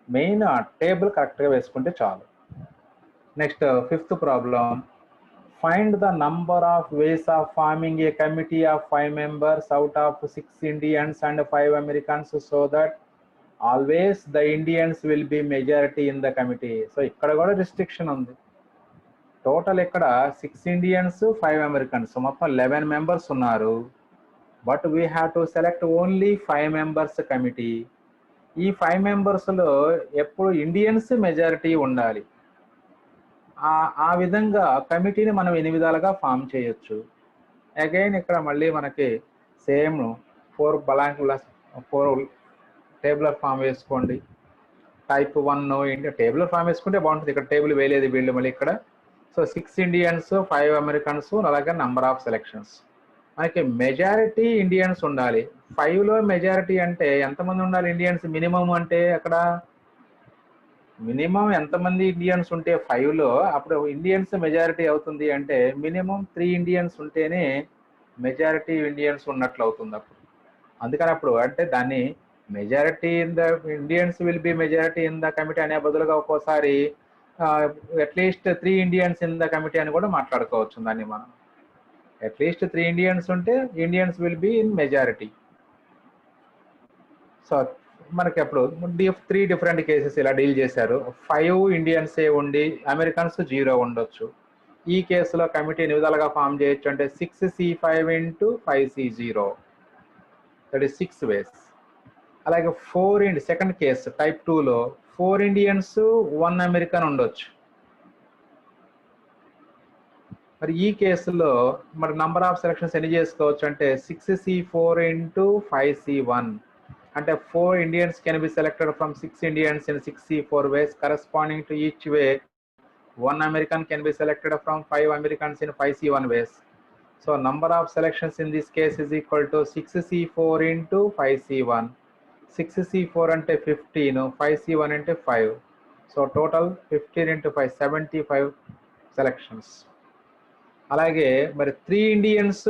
మెయిన్, ఆ టేబుల్ కరెక్ట్గా వేసుకుంటే చాలు. Next 5th problem. Find the number of ways of forming a committee of 5 members out of 6 Indians and 5 Americans so that always the Indians will be majority in the committee. So ikkada kuda restriction undi. Total ikkada 6 Indians 5 Americans, మొత్తం 11 members ఉన్నారు. But we have to select only 5 members committee. ఈ 5 members లో ఎప్పుడు Indians majority ఉండాలి. ఆ విధంగా కమిటీని మనం 8 విధాలుగా ఫామ్ చేయొచ్చు. అగైన్ ఇక్కడ మళ్ళీ మనకి సేమ్ 4 టేబులర్ ఫామ్ వేసుకోండి. టైప్ 1 టేబులర్ ఫామ్ వేసుకుంటే బాగుంటుంది. ఇక్కడ టేబుల్ వేయలేదు వీళ్ళు మళ్ళీ ఇక్కడ. సో 6 ఇండియన్స్ 5 అమెరికన్స్, అలాగే నంబర్ ఆఫ్ సెలెక్షన్స్. మనకి మెజారిటీ ఇండియన్స్ ఉండాలి. 5లో మెజారిటీ అంటే ఎంతమంది ఉండాలి ఇండియన్స్? మినిమం అంటే అక్కడ మినిమం ఎంతమంది ఇండియన్స్ ఉంటే 5లో అప్పుడు ఇండియన్స్ మెజారిటీ అవుతుంది అంటే మినిమం 3 ఇండియన్స్ ఉంటేనే మెజారిటీ ఇండియన్స్ ఉన్నట్లు అవుతుంది అప్పుడు. అందుకని అప్పుడు అంటే దాన్ని majority in the Indians will be majority in the committee అనే బదులుగా ఒక్కోసారి at least 3 Indians in the committee అని కూడా మాట్లాడుకోవచ్చు. దాన్ని మనం అట్లీస్ట్ 3 ఇండియన్స్ ఉంటే Indians will be in majority. So మనకి అప్పుడు 3 డిఫరెంట్ కేసెస్ ఇలా డీల్ చేశారు. 5 ఇండియన్సే ఉండి అమెరికన్స్ 0 ఉండొచ్చు. ఈ కేసులో కమిటీ 8 విధాలుగా ఫామ్ చేయొచ్చు. అంటే 6C5 into 5C0, that is 6 ways. అలాగే 4 సెకండ్ కేసు టైప్ 2లో 4 ఇండియన్స్ 1 అమెరికన్ ఉండొచ్చు. మరి ఈ కేసులో మరి నంబర్ ఆఫ్ సెలక్షన్స్ ఎన్ని చేసుకోవచ్చు అంటే 6C4 into 5C1. అంటే 4 Indians can be selected from 6 Indians in 6C4 ways. Corresponding to each way, 1 American can be selected from 5 Americans in 5C1 ways. So number of selections in this case is equal to 6C4 into 5C1. 6C4 అంటే 15, 5C1 అంటే 5. So total 15 into 5, 75 selections. అలాగే మరి 3 Indians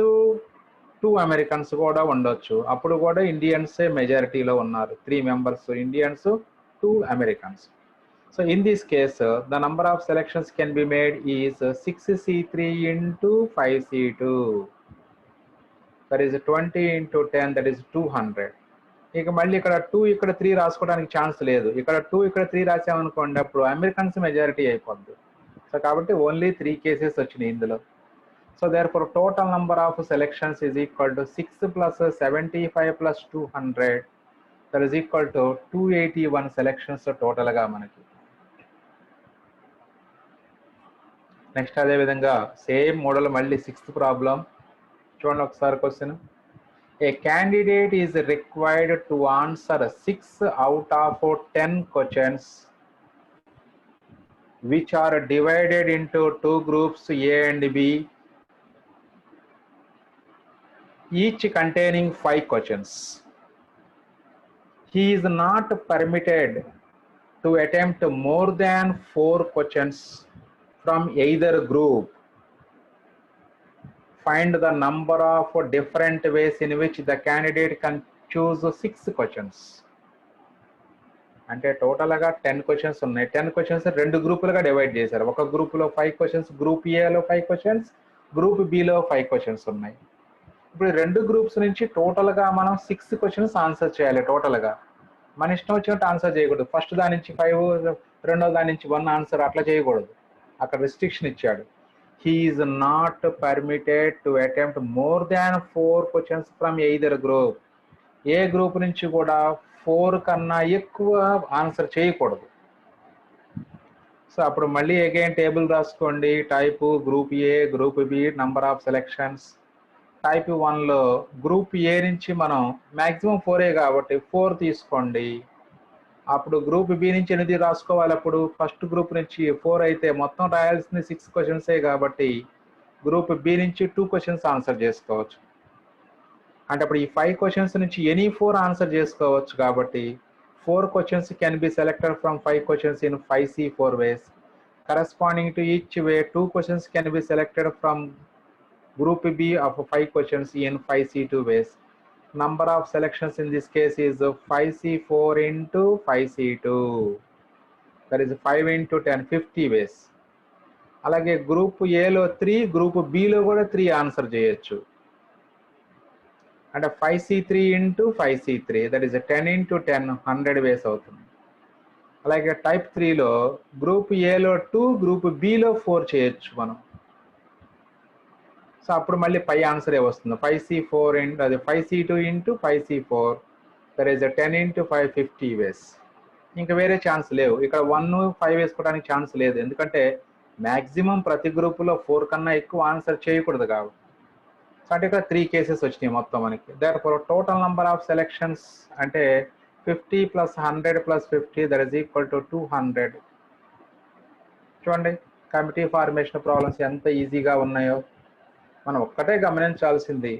2 Americans కూడా ఉండొచ్చు. అప్పుడు కూడా ఇండియన్సే మెజారిటీలో ఉన్నారు. 3 members Indians 2 Americans. So in this case the number of selections can be made is 6C3 into 5C2. That is 20 into 10, that is 200. ఇక మళ్ళీ ఇక్కడ 2 ఇక్కడ 3 రాసుకోవడానికి ఛాన్స్ లేదు. ఇక్కడ 2 ఇక్కడ 3 రాసామనుకోండి అప్పుడు అమెరికన్స్ మెజారిటీ అయిపోద్ది. సో కాబట్టి ఓన్లీ 3 కేసెస్ వచ్చినాయి ఇందులో. So therefore total number of selections is equal to 6 plus 75 plus 200, that is equal to 281 selections total గా మనకి. నెక్స్ట్ అదే విధంగా సేమ్ మోడల్ మళ్ళీ 6th ప్రాబ్లం చూడండి ఒకసారి question. A candidate is required to answer 6 out of 10 questions which are divided into 2 groups A and B, each containing 5 questions. He is not permitted to attempt more than 4 questions from either group. Find the number of different ways in which the candidate can choose 6 questions. అంటే టోటల్గా 10 questions ఉన్నాయి. 10 questions 2 గ్రూపులుగా divide చేశారు. ఒక గ్రూపులో 5 questions, group ఏలో 5 questions, group below 5 questions ఉన్నాయి. ఇప్పుడు 2 గ్రూప్స్ నుంచి టోటల్గా మనం 6 క్వశ్చన్స్ ఆన్సర్ చేయాలి. టోటల్గా మన ఇష్టం వచ్చినట్టు ఆన్సర్ చేయకూడదు. ఫస్ట్ దాని నుంచి 5, రెండో దాని నుంచి 1 ఆన్సర్ అట్లా చేయకూడదు. అక్కడ రెస్ట్రిక్షన్ ఇచ్చాడు. He is not permitted to attempt more than 4 questions from either group. A group నుంచి కూడా 4 కన్నా ఎక్కువ ఆన్సర్ చేయకూడదు. సో అప్పుడు మళ్ళీ అగైన్ టేబుల్ రాసుకోండి. Type group A, group B, number of selections. Type 1లో గ్రూప్ ఏ నుంచి మనం మ్యాక్సిమం 4 కాబట్టి 4 తీసుకోండి. అప్పుడు గ్రూప్ బి నుంచి 8 రాసుకోవాలి. అప్పుడు ఫస్ట్ గ్రూప్ నుంచి 4 అయితే మొత్తం రాయాల్సింది 6 క్వశ్చన్సే కాబట్టి గ్రూప్ బి నుంచి 2 క్వశ్చన్స్ ఆన్సర్ చేసుకోవచ్చు. అంటే అప్పుడు ఈ 5 క్వశ్చన్స్ నుంచి ఎనీ 4 ఆన్సర్ చేసుకోవచ్చు కాబట్టి 4 questions can be selected from 5 questions in 5C4 ways. Corresponding to each way, 2 questions can be selected from group B of 5 questions in 5C2 ways. Number of selections in this case is 5C4 into 5C2. That is 5 into 10, 50 ways. అలాగే group ఏలో 3, group below కూడా 3 answer చేయొచ్చు. అంటే 5C3 into 5C3, that is 10 into 10, 100 వేస్ అవుతుంది. అలాగే type 3లో group ఏలో 2, group below 4 చేయొచ్చు మనం. సో అప్పుడు మళ్ళీ 5 ఆన్సరే వస్తుంది. 5C4 ఇంటూ అది 5C2 into 5C4, that is 10 into 5, 50 వేస్. ఇంకా వేరే ఛాన్స్ లేవు. ఇక్కడ 1, 5 వేసుకోవడానికి ఛాన్స్ లేదు, ఎందుకంటే మ్యాక్సిమం ప్రతి గ్రూపులో 4 కన్నా ఎక్కువ ఆన్సర్ చేయకూడదు కాబట్టి. అంటే ఇక్కడ 3 కేసెస్ వచ్చినాయి మొత్తం మనకి. Therefore total number of selections అంటే 50 + 100 + 50, దట్ ఈస్ ఈక్వల్ టు 200. చూడండి కమిటీ ఫార్మేషన్ ప్రాబ్లమ్స్ ఎంత ఈజీగా ఉన్నాయో. మనం ఒక్కటే గమనించాల్సింది,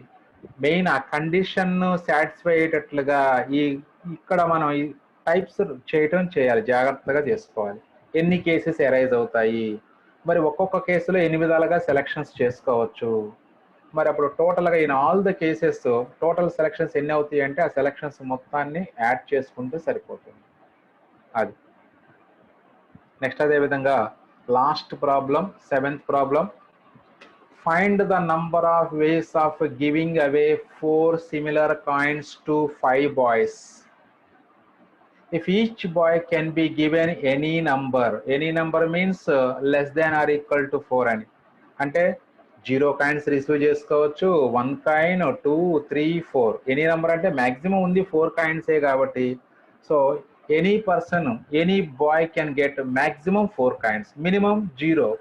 మెయిన్ ఆ కండిషన్ సాటిస్ఫై అయ్యేటట్లుగా ఇక్కడ మనం ఈ టైప్స్ చేయాలి, జాగ్రత్తగా చేసుకోవాలి. ఎన్ని కేసెస్ అరైజ్ అవుతాయి, మరి ఒక్కొక్క కేసులో ఎన్ని విధాలుగా సెలెక్షన్స్ చేసుకోవచ్చు, మరి అప్పుడు టోటల్గా in all the cases total selections ఎన్ని అవుతాయి అంటే ఆ సెలెక్షన్స్ మొత్తాన్ని యాడ్ చేసుకుంటే సరిపోతుంది. అది నెక్స్ట్. అదేవిధంగా last problem, 7th problem. Find the number of ways of giving away 4 similar coins to 5 boys if each boy can be given any number means less than or equal to 4 అని. అంటే 0 coins receive చేసుకోవచ్చు, 1 coin, 2, 3, 4. Any number అంటే maximum ఉంది 4 కాయిన్సే కాబట్టి, so any person, any bye can get maximum 4 coins, minimum 0.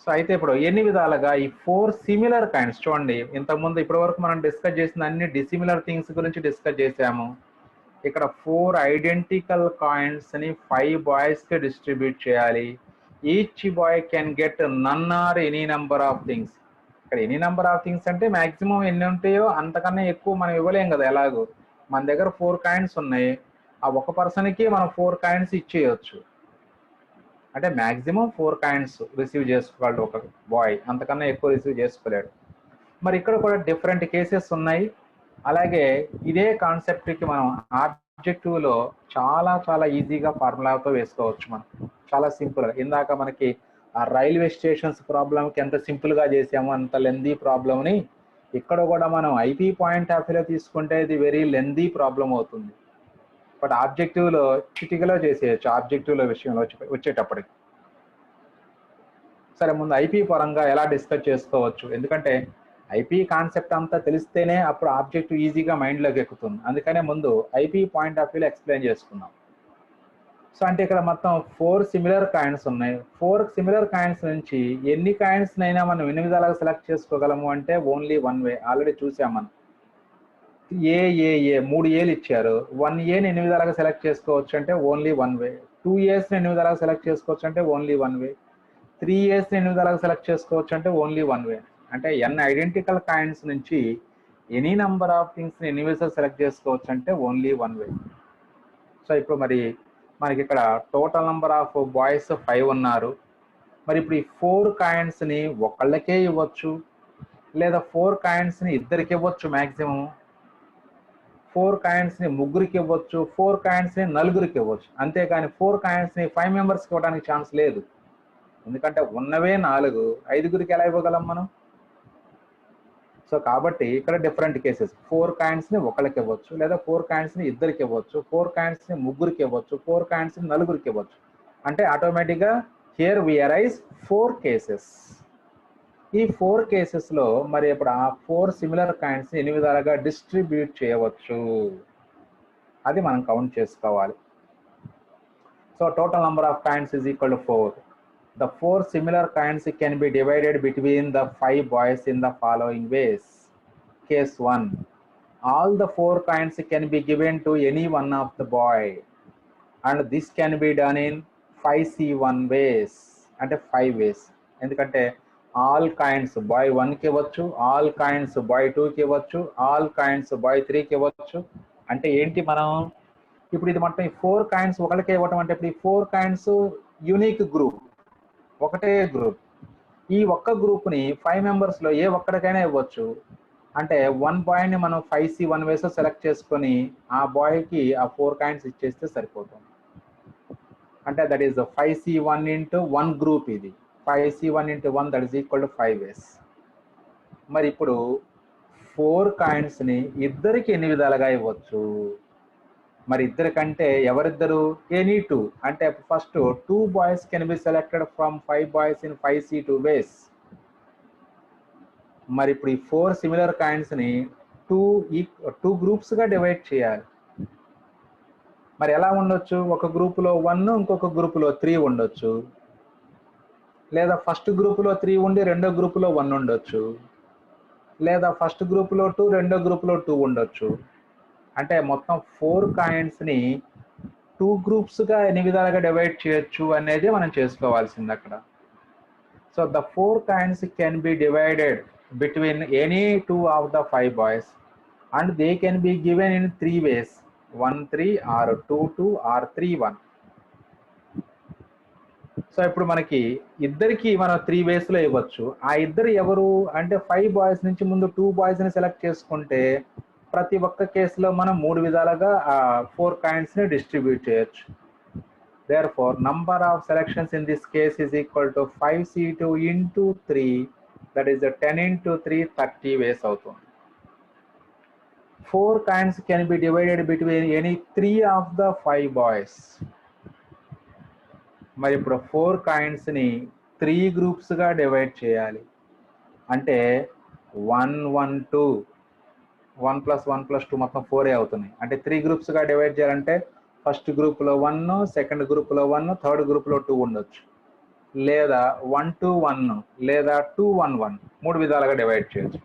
So అయితే ఇప్పుడు ఎన్ని విధాలుగా ఈ 4 సిమిలర్ కాయిన్స్ చూడండి. ఇంతకుముందు ఇప్పటి వరకు మనం డిస్కస్ చేసిన అన్ని డిసిమిలర్ థింగ్స్ గురించి డిస్కస్ చేసాము. ఇక్కడ 4 ఐడెంటికల్ కాయిన్స్ ని 5 బాయ్స్ కి డిస్ట్రిబ్యూట్ చేయాలి. Each boy can get none or any number of things. ఇక్కడ ఎనీ నెంబర్ ఆఫ్ థింగ్స్ అంటే మ్యాక్సిమం ఎన్ని ఉంటాయో అంతకన్నా ఎక్కువ మనం ఇవ్వలేం కదా. ఎలాగో మన దగ్గర 4 కాయిన్స్ ఉన్నాయి, ఆ ఒక పర్సన్కి మనం 4 కాయిన్స్ ఇచ్చేయచ్చు. అంటే మ్యాక్సిమం 4 కాయిన్స్ రిసీవ్ చేసుకోగలడు ఒక బాయ్, అంతకన్నా ఎక్కువ రిసీవ్ చేసుకోలేడు. మరి ఇక్కడ కూడా డిఫరెంట్ కేసెస్ ఉన్నాయి. అలాగే ఇదే కాన్సెప్ట్కి మనం ఆబ్జెక్టివ్లో చాలా ఈజీగా ఫార్ములాతో వేసుకోవచ్చు. మనం చాలా సింపుల్గా, ఇందాక మనకి ఆ రైల్వే స్టేషన్స్ ప్రాబ్లంకి ఎంత సింపుల్గా చేసామో అంత లెందీ ప్రాబ్లమ్ని ఇక్కడ కూడా మనం ఐపీ పాయింట్ ఆఫ్ వ్యూలో తీసుకుంటే ఇది వెరీ లెందీ ప్రాబ్లం అవుతుంది. బట్ ఆబ్జెక్టివ్లో చిటికలో చేసేయచ్చు, ఆబ్జెక్టివ్లో విషయంలో వచ్చేటప్పటికి. సరే, ముందు ఐపీ పరంగా ఎలా డిస్కస్ చేసుకోవచ్చు, ఎందుకంటే ఐపీ కాన్సెప్ట్ అంతా తెలిస్తేనే అప్పుడు ఆబ్జెక్టివ్ ఈజీగా మైండ్లోకి ఎక్కుతుంది. అందుకనే ముందు ఐపీ పాయింట్ ఆఫ్ వ్యూలో ఎక్స్ప్లెయిన్ చేసుకుందాం. సో అంటే ఇక్కడ మొత్తం 4 సిమిలర్ కాయిన్స్ ఉన్నాయి. 4 సిమిలర్ కాయిన్స్ నుంచి ఎన్ని కాయిన్స్ అయినా మనం ఎన్ని విధాలుగా సెలెక్ట్ చేసుకోగలము అంటే ఓన్లీ 1 వే. ఆల్రెడీ చూసాం మనం. ఏ 3 ఏలు ఇచ్చారు. 1 ఏని ఎన్ని విధాలుగా సెలెక్ట్ చేసుకోవచ్చు అంటే ఓన్లీ 1 వే. 2 ఏస్ని ఎన్ని విధాలుగా సెలెక్ట్ చేసుకోవచ్చు అంటే ఓన్లీ 1 వే. 3 ఏస్ని ఎన్ని విధాలుగా సెలెక్ట్ చేసుకోవచ్చు అంటే ఓన్లీ 1 వే. అంటే n ఐడెంటికల్ కాయిన్స్ నుంచి ఎనీ నెంబర్ ఆఫ్ థింగ్స్ని ఎన్ని విధాలుగా సెలెక్ట్ చేసుకోవచ్చు అంటే ఓన్లీ 1 వే. సో ఇప్పుడు మరి మనకి ఇక్కడ టోటల్ నెంబర్ ఆఫ్ బాయ్స్ 5 ఉన్నారు. మరి ఇప్పుడు ఈ 4 కాయిన్స్ని ఒకళ్ళకే ఇవ్వచ్చు, లేదా 4 కాయిన్స్ని ఇద్దరికి ఇవ్వచ్చు మ్యాక్సిమం, 4 కాయిన్స్ని ముగ్గురికి ఇవ్వచ్చు, 4 కాయిన్స్ని నలుగురికి ఇవ్వచ్చు. అంతేకాని 4 కాయిన్స్ని 5 మెంబర్స్కి ఇవ్వడానికి ఛాన్స్ లేదు, ఎందుకంటే ఉన్నవే 4, 5గురికి ఎలా ఇవ్వగలం మనం. సో కాబట్టి ఇక్కడ డిఫరెంట్ కేసెస్. 4 కాయిన్స్ని ఒకళ్ళకి ఇవ్వచ్చు, లేదా 4 కాయిన్స్ని ఇద్దరికి ఇవ్వచ్చు, 4 కాయిన్స్ని ముగ్గురికి ఇవ్వచ్చు, 4 కాయిన్స్ని నలుగురికి ఇవ్వచ్చు. అంటే ఆటోమేటిక్గా హియర్ వి అరైజ్ 4 కేసెస్. ఈ 4 కేసెస్లో మరి ఇప్పుడు ఆ 4 సిమిలర్ కాయిన్స్ని ఎన్ని విధాలుగా డిస్ట్రిబ్యూట్ చేయవచ్చు అది మనం కౌంట్ చేసుకోవాలి. So total number of coins is equal to 4. The 4 similar coins can be divided between the 5 boys in the following ways. Case 1. all the 4 coins can be given to any one of the boy, and this can be done in 5C1 ways, అంటే 5 ways. ఎందుకంటే all coins bye 1కి ఇవ్వచ్చు, all coins bye 2కి ఇవ్వచ్చు, all coins bye 3కి ఇవ్వచ్చు. అంటే ఏంటి, మనం ఇప్పుడు ఇది మొత్తం ఈ 4 కాయిన్స్ ఒకరికే ఇవ్వటం అంటే ఇప్పుడు ఈ 4 కాయిన్స్ యూనిక్ గ్రూప్, ఒకటే గ్రూప్. ఈ ఒక్క గ్రూప్ని 5 మెంబర్స్లో ఏ ఒక్కడికైనా ఇవ్వచ్చు. అంటే 1 బాయ్ని మనం 5C1 వేస్ సెలెక్ట్ చేసుకొని ఆ బాయ్కి ఆ 4 కాయిన్స్ ఇచ్చేస్తే సరిపోతుంది. అంటే that is 5C1 into 1 group. ఇది 5C1 into 1 that is equal to 5 వేస్. మరి ఇప్పుడు 4 కాయిన్స్ని ఇద్దరికి ఎన్ని విధాలుగా ఇవ్వచ్చు? మరి ఇద్దరికంటే ఎవరిద్దరు? ఎనీ 2. అంటే first 2 boys can be selected from 5 boys in 5C2 వేస్. మరి ఇప్పుడు ఈ 4 సిమిలర్ కాయిన్స్ని 2 గ్రూప్స్గా డివైడ్ చేయాలి. మరి ఎలా ఉండొచ్చు? ఒక గ్రూపులో 1, ఇంకొక గ్రూపులో 3 ఉండొచ్చు, లేదా ఫస్ట్ గ్రూపులో 3 ఉండి రెండో గ్రూపులో 1 ఉండొచ్చు, లేదా ఫస్ట్ గ్రూపులో 2 రెండో గ్రూపులో 2 ఉండొచ్చు. అంటే మొత్తం 4 కాయిన్స్ని 2 గ్రూప్స్గా ఎన్ని విధాలుగా డివైడ్ చేయొచ్చు అనేది మనం చేసుకోవాల్సింది అక్కడ. So the 4 coins can be divided between any 2 of the 5 boys, and they can be given in 3 ways, 1-3 or 2-2 or 3-1. So ఇప్పుడు మనకి ఇద్దరికి మనం 3 వేస్లో ఇవ్వచ్చు. ఆ ఇద్దరు ఎవరు అంటే 5 బాయ్స్ నుంచి ముందు 2 బాయ్స్ని సెలెక్ట్ చేసుకుంటే ప్రతి ఒక్క కేసులో మనం 3 విధాలుగా 4 కాయిన్స్ని డిస్ట్రిబ్యూట్ చేయొచ్చు. Therefore, number of selections in this case is equal to 5C2 into 3, that is 10 into 3, 30 ways అవుతుంది. 4 coins can be divided between any 3 of the 5 boys. మరి ఇప్పుడు 4 కాయిన్స్ని 3 గ్రూప్స్గా డివైడ్ చేయాలి. అంటే 1 1 2 1 + 1 + 2 మొత్తం 4 అవుతున్నాయి. అంటే 3 గ్రూప్స్గా డివైడ్ చేయాలంటే ఫస్ట్ గ్రూప్లో 1, సెకండ్ గ్రూప్లో 1, థర్డ్ గ్రూప్లో 2 ఉండొచ్చు, లేదా 1 2 1 లేదా 2 1 1, 3 విధాలుగా డివైడ్ చేయొచ్చు.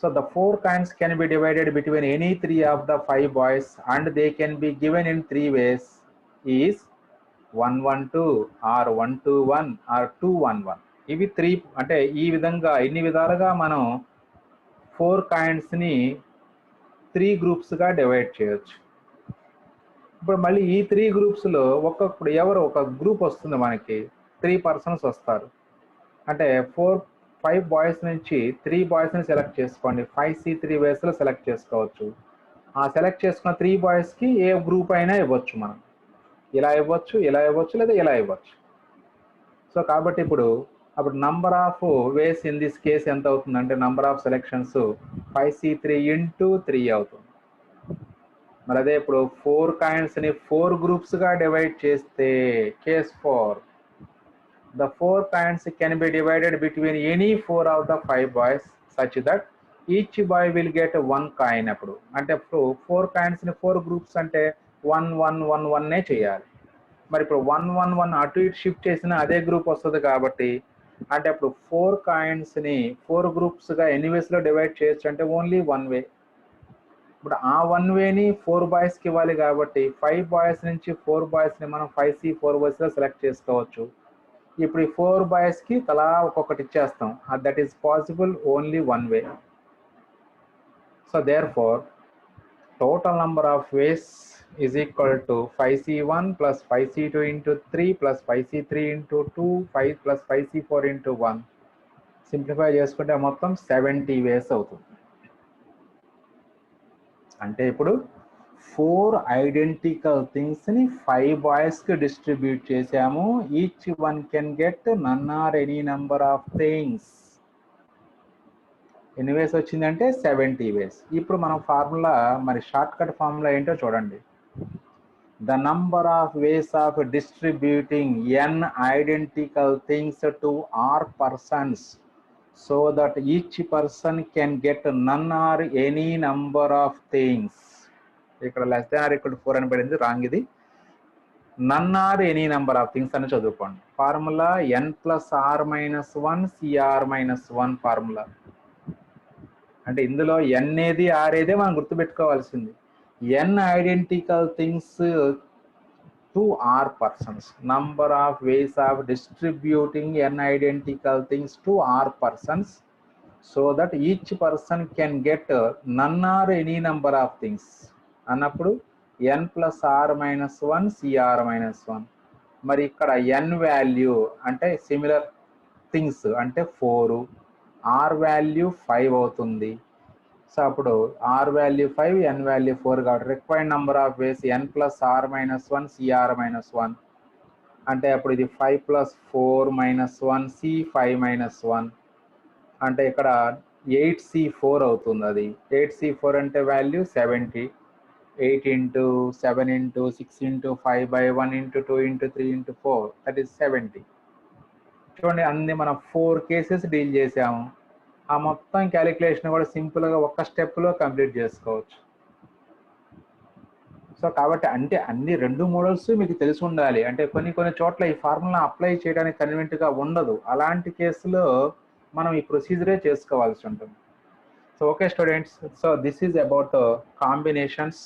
So the 4 coins can be divided between any 3 of the 5 boys and they can be given in 3 ways is 1 1 2 or 1 2 1 or 2 1 1. ఇవి 3 అంటే ఈ విధంగా ఇన్ని విధాలుగా మనం 4 కాయిన్స్ని 3 గ్రూప్స్గా డివైడ్ చేయొచ్చు. ఇప్పుడు మళ్ళీ ఈ 3 గ్రూప్స్లో ఒక్కొక్కడు ఎవరు ఒక గ్రూప్ వస్తుంది, మనకి 3 పర్సన్స్ వస్తారు. అంటే 5 బాయ్స్ నుంచి 3 బాయ్స్ని సెలెక్ట్ చేసుకోండి. 5C3 వేస్లో సెలెక్ట్ చేసుకోవచ్చు. ఆ సెలెక్ట్ చేసుకున్న 3 బాయ్స్కి ఏ గ్రూప్ అయినా ఇవ్వచ్చు. మనం ఇలా ఇవ్వచ్చు, ఇలా ఇవ్వచ్చు, లేదా ఇలా ఇవ్వచ్చు. సో కాబట్టి అప్పుడు number of ways in this case ఎంత అవుతుందంటే number of selections 5C3 into 3 అవుతుంది. మరి అదే ఇప్పుడు 4 కాయిన్స్ని 4 గ్రూప్స్గా డివైడ్ చేస్తే case 4, the 4 coins can be divided between any 4 of the 5 boys such that each boy will get 1 coin. అప్పుడు అంటే ఇప్పుడు 4 కాయిన్స్ని 4 గ్రూప్స్ అంటే 1 1 1 1 చేయాలి. మరి ఇప్పుడు 1 1 1 అటు ఇటు షిఫ్ట్ చేసినా అదే గ్రూప్ వస్తుంది. కాబట్టి అంటే అప్పుడు 4 కాయిన్స్ని 4 గ్రూప్స్గా ఎన్ని వేస్లో డివైడ్ చేయొచ్చు అంటే ఓన్లీ 1 వే. ఇప్పుడు ఆ 1 వేని 4 బాయ్స్కి ఇవ్వాలి కాబట్టి 5 బాయ్స్ నుంచి 4 బాయ్స్ని మనం 5C4 వేస్లో సెలెక్ట్ చేసుకోవచ్చు. ఇప్పుడు ఈ 4 బాయ్స్కి తలా ఒక్కొక్కటి ఇచ్చేస్తాం. That is possible only 1 way. So therefore total number of ways is equal to 5C1 + 5C2 into 3 + 5C3 into 2 5 + 5C4 into 1. Simplify చేసుకుంటే మొత్తం 70 వేస్ అవుతుంది. అంటే ఇప్పుడు 4 ఐడెంటికల్ థింగ్స్ని 5 బాయ్స్కి డిస్ట్రిబ్యూట్ చేసాము. Each one can get none or any number of things. ఎన్ని ways వచ్చిందంటే 70 వేస్. ఇప్పుడు మనం ఫార్ములా, మరి షార్ట్ కట్ ఫార్ములా ఏంటో చూడండి. The number of ways of distributing n identical things to r persons so that each person can get none or any number of things. ఇక్కడ <4 అని పడింది, రాంగ్. ఇది none or any number of things అని చదువుకోండి. Formula n + r - 1 cr - 1 formula. అంటే ఇందులో n ఏది r ఏదే మనం గుర్తుపెట్టుకోవాల్సింది. n identical things to r persons. Number of ways of distributing n identical things to r persons so that each person can get none or any number of things. అన్నప్పుడు n plus r minus 1 cr minus 1. మరి ఇక్కడ n value అంటే similar things అంటే 4, r value 5 అవుతుంది. So అప్పుడు r value 5, n value 4 కాబట్టి required number of ways n plus r minus 1 cr minus 1 అంటే అప్పుడు ఇది 5 ప్లస్ 4 మైనస్ 1 c5 మైనస్ 1 అంటే ఇక్కడ 8c4 అవుతుంది. అది 8c4 అంటే value 70. 8 into 7 into 6 into 5 by 1 into 2 into 3 into 4 that is 70. చూడండి అన్ని మనం 4 కేసెస్ డీల్ చేసాము. ఆ మొత్తం క్యాలిక్యులేషన్ కూడా సింపుల్గా ఒక్క స్టెప్లో కంప్లీట్ చేసుకోవచ్చు. సో కాబట్టి అంటే అన్ని 2 మోడల్స్ మీకు తెలిసి ఉండాలి. అంటే కొన్ని చోట్ల ఈ ఫార్ములా అప్లై చేయడానికి కన్వీనియంట్గా ఉండదు. అలాంటి కేసులో మనం ఈ ప్రొసీజరే చేసుకోవాల్సి ఉంటుంది. So okay students, so this is about combinations.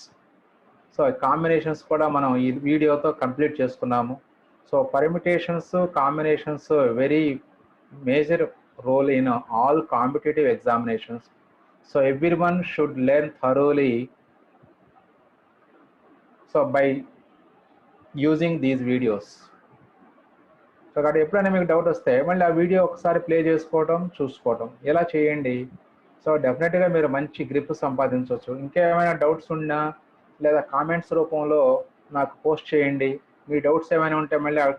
So combinations కూడా మనం ఈ వీడియోతో కంప్లీట్ చేసుకున్నాము. So permutations, combinations very major role in all competitive examinations. So everyone should learn thoroughly so by using these videos. So కాబట్టి ఎప్పుడైనా మీకు doubt వస్తే మళ్ళీ ఆ వీడియో ఒకసారి ప్లే చేసుకోవడం, చూసుకోవడం ఇలా చేయండి. సో డెఫినెట్గా మీరు మంచి గ్రిప్ సంపాదించవచ్చు. ఇంకేమైనా డౌట్స్ ఉన్నా లేదా కామెంట్స్ రూపంలో నాకు పోస్ట్ చేయండి. మీ డౌట్స్ ఏమైనా ఉంటే మళ్ళీ ఆ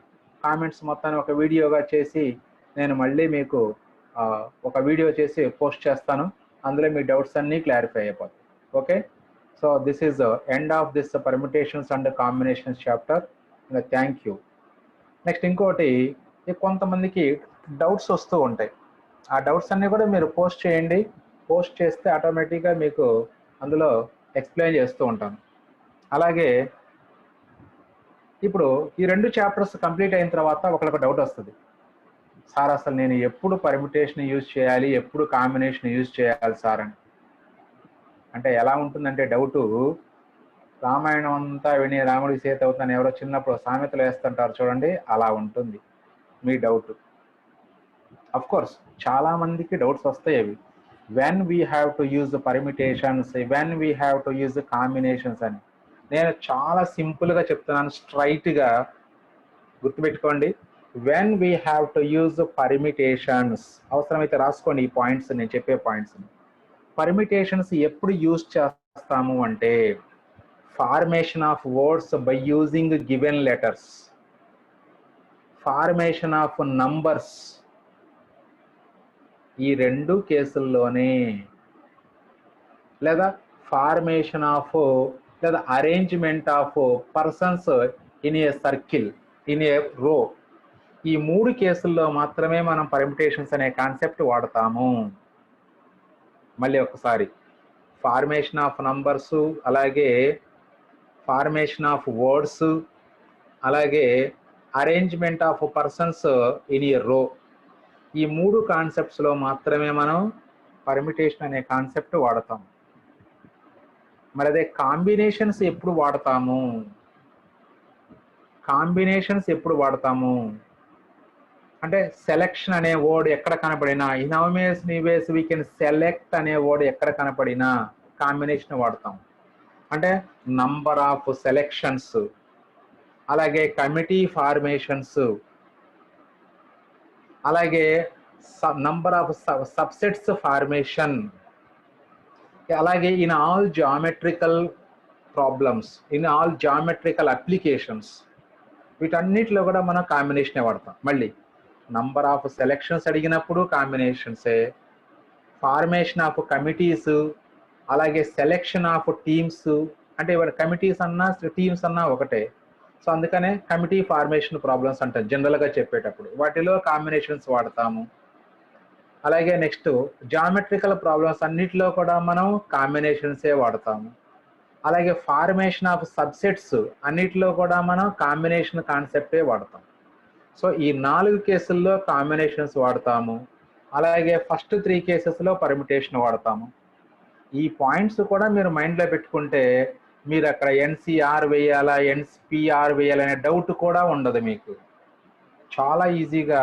కామెంట్స్ మొత్తాన్ని ఒక వీడియోగా చేసి నేను మళ్ళీ మీకు ఒక వీడియో చేసి పోస్ట్ చేస్తాను. అందులో మీ డౌట్స్ అన్నీ క్లారిఫై అయిపోతాయి. Okay, so this is end of this permutations and combinations chapter. Thank you. Next ఇంకోటి, కొంతమందికి డౌట్స్ వస్తూ ఉంటాయి. ఆ డౌట్స్ అన్నీ కూడా మీరు పోస్ట్ చేయండి. పోస్ట్ చేస్తే ఆటోమేటిక్గా మీకు అందులో ఎక్స్ప్లెయిన్ చేస్తూ ఉంటాను. అలాగే ఇప్పుడు ఈ 2 చాప్టర్స్ కంప్లీట్ అయిన తర్వాత ఒకరికి డౌట్ వస్తుంది, సార్ అసలు నేను ఎప్పుడు పర్మిటేషన్ యూజ్ చేయాలి, ఎప్పుడు కాంబినేషన్ యూజ్ చేయాలి సార్ అని. అంటే ఎలా ఉంటుందంటే డౌటు, రామాయణం అంతా విని రాముడి సీత అవుతాను ఎవరో చిన్నప్పుడు సామెతలు వేస్తుంటారు చూడండి, అలా ఉంటుంది మీ డౌట్. అఫ్ కోర్స్ చాలా మందికి డౌట్స్ వస్తాయి. అవి when we have to use permutations, when we have to use combinations అని. నేను చాలా సింపుల్గా చెప్తున్నాను, స్ట్రైట్గా గుర్తుపెట్టుకోండి. When we have to use permutations, అవసరమైతే రాసుకోండి ఈ పాయింట్స్, నేను చెప్పే పాయింట్స్. పర్మిటేషన్స్ ఎప్పుడు యూజ్ చేస్తాము అంటే formation of words by using given letters, formation of numbers, ఈ 2 కేసుల్లోనే, లేదా ఫార్మేషన్ ఆఫ్ లేదా arrangement of persons in a circle, in a రో, ఈ 3 కేసుల్లో మాత్రమే మనం పర్మిటేషన్స్ అనే కాన్సెప్ట్ వాడతాము. మళ్ళీ ఒకసారి, ఫార్మేషన్ ఆఫ్ నంబర్స్, అలాగే ఫార్మేషన్ ఆఫ్ వర్డ్స్, అలాగే arrangement of persons in a రో, ఈ 3 కాన్సెప్ట్స్లో మాత్రమే మనం పర్మిటేషన్ అనే కాన్సెప్ట్ వాడతాం. మరి అదే కాంబినేషన్స్ ఎప్పుడు వాడతాము? కాంబినేషన్స్ ఎప్పుడు వాడతాము అంటే సెలెక్షన్ అనే వర్డ్ ఎక్కడ కనపడినా, ఇన్ అవమేస్ నీవేస్ వీ కెన్ సెలెక్ట్ అనే వర్డ్ ఎక్కడ కనపడినా కాంబినేషన్ వాడతాం. అంటే నంబర్ ఆఫ్ సెలెక్షన్స్, అలాగే కమిటీ ఫార్మేషన్స్, అలాగే నంబర్ ఆఫ్ సబ్సెట్స్ ఫార్మేషన్, అలాగే in all geometrical problems, in all geometrical applications, వీటన్నిటిలో కూడా మనం కాంబినేషనే వాడతాం. మళ్ళీ నంబర్ ఆఫ్ సెలెక్షన్స్ అడిగినప్పుడు కాంబినేషన్సే, ఫార్మేషన్ ఆఫ్ కమిటీస్, అలాగే సెలెక్షన్ ఆఫ్ టీమ్స్, అంటే ఇవాళ కమిటీస్ అన్నా టీమ్స్ అన్నా ఒకటే. సో అందుకనే కమిటీ ఫార్మేషన్ ప్రాబ్లమ్స్ అంటారు జనరల్గా చెప్పేటప్పుడు, వాటిలో కాంబినేషన్స్ వాడతాము. అలాగే నెక్స్ట్ జామెట్రికల్ ప్రాబ్లమ్స్ అన్నిటిలో కూడా మనం కాంబినేషన్సే వాడతాము. అలాగే ఫార్మేషన్ ఆఫ్ సబ్సెట్స్ అన్నిటిలో కూడా మనం కాంబినేషన్ కాన్సెప్టే వాడతాం. సో ఈ 4 కేసుల్లో కాంబినేషన్స్ వాడతాము. అలాగే ఫస్ట్ 3 కేసెస్లో పర్మిటేషన్ వాడతాము. ఈ పాయింట్స్ కూడా మీరు మైండ్లో పెట్టుకుంటే మీరు అక్కడ ఎన్సిఆర్ వేయాలా ఎన్పిఆర్ వేయాలనే డౌట్ కూడా ఉండదు మీకు. చాలా ఈజీగా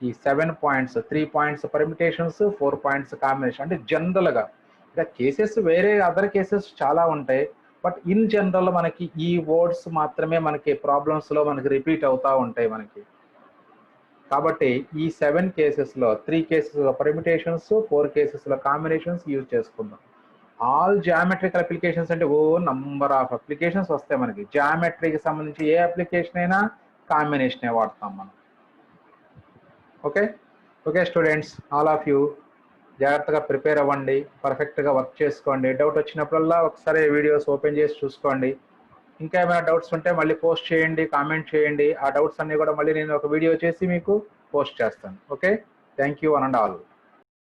ఈ 7 points, 3 points permutations, 4 points combination, అంటే జనరల్గా ఇంకా కేసెస్ వేరే అదర్ కేసెస్ చాలా ఉంటాయి, బట్ ఇన్ జనరల్ మనకి ఈ వర్డ్స్ మాత్రమే మనకి ప్రాబ్లమ్స్లో మనకి రిపీట్ అవుతూ ఉంటాయి మనకి. కాబట్టి ఈ 7 కేసెస్లో 3 కేసెస్లో పర్మిటేషన్స్, 4 కేసెస్లో కాంబినేషన్స్ యూజ్ చేసుకుందాం. ఆల్ జామెట్రికల్ అప్లికేషన్స్ అంటే నంబర్ ఆఫ్ అప్లికేషన్స్ వస్తాయి మనకి. జామెట్రీకి సంబంధించి ఏ అప్లికేషన్ అయినా కాంబినేషనే వాడతాం మనం. Okay students, all of you జాగ్రత్తగా ప్రిపేర్ అవ్వండి, పర్ఫెక్ట్గా వర్క్ చేసుకోండి. డౌట్ వచ్చినప్పుడల్లా ఒకసారి వీడియోస్ ఓపెన్ చేసి చూసుకోండి. ఇంకా ఏమైనా డౌట్స్ ఉంటే మళ్ళీ పోస్ట్ చేయండి, కామెంట్ చేయండి. ఆ డౌట్స్ అన్నీ కూడా మళ్ళీ నేను ఒక వీడియో చేసి మీకు పోస్ట్ చేస్తాను. Okay, thank you one and all.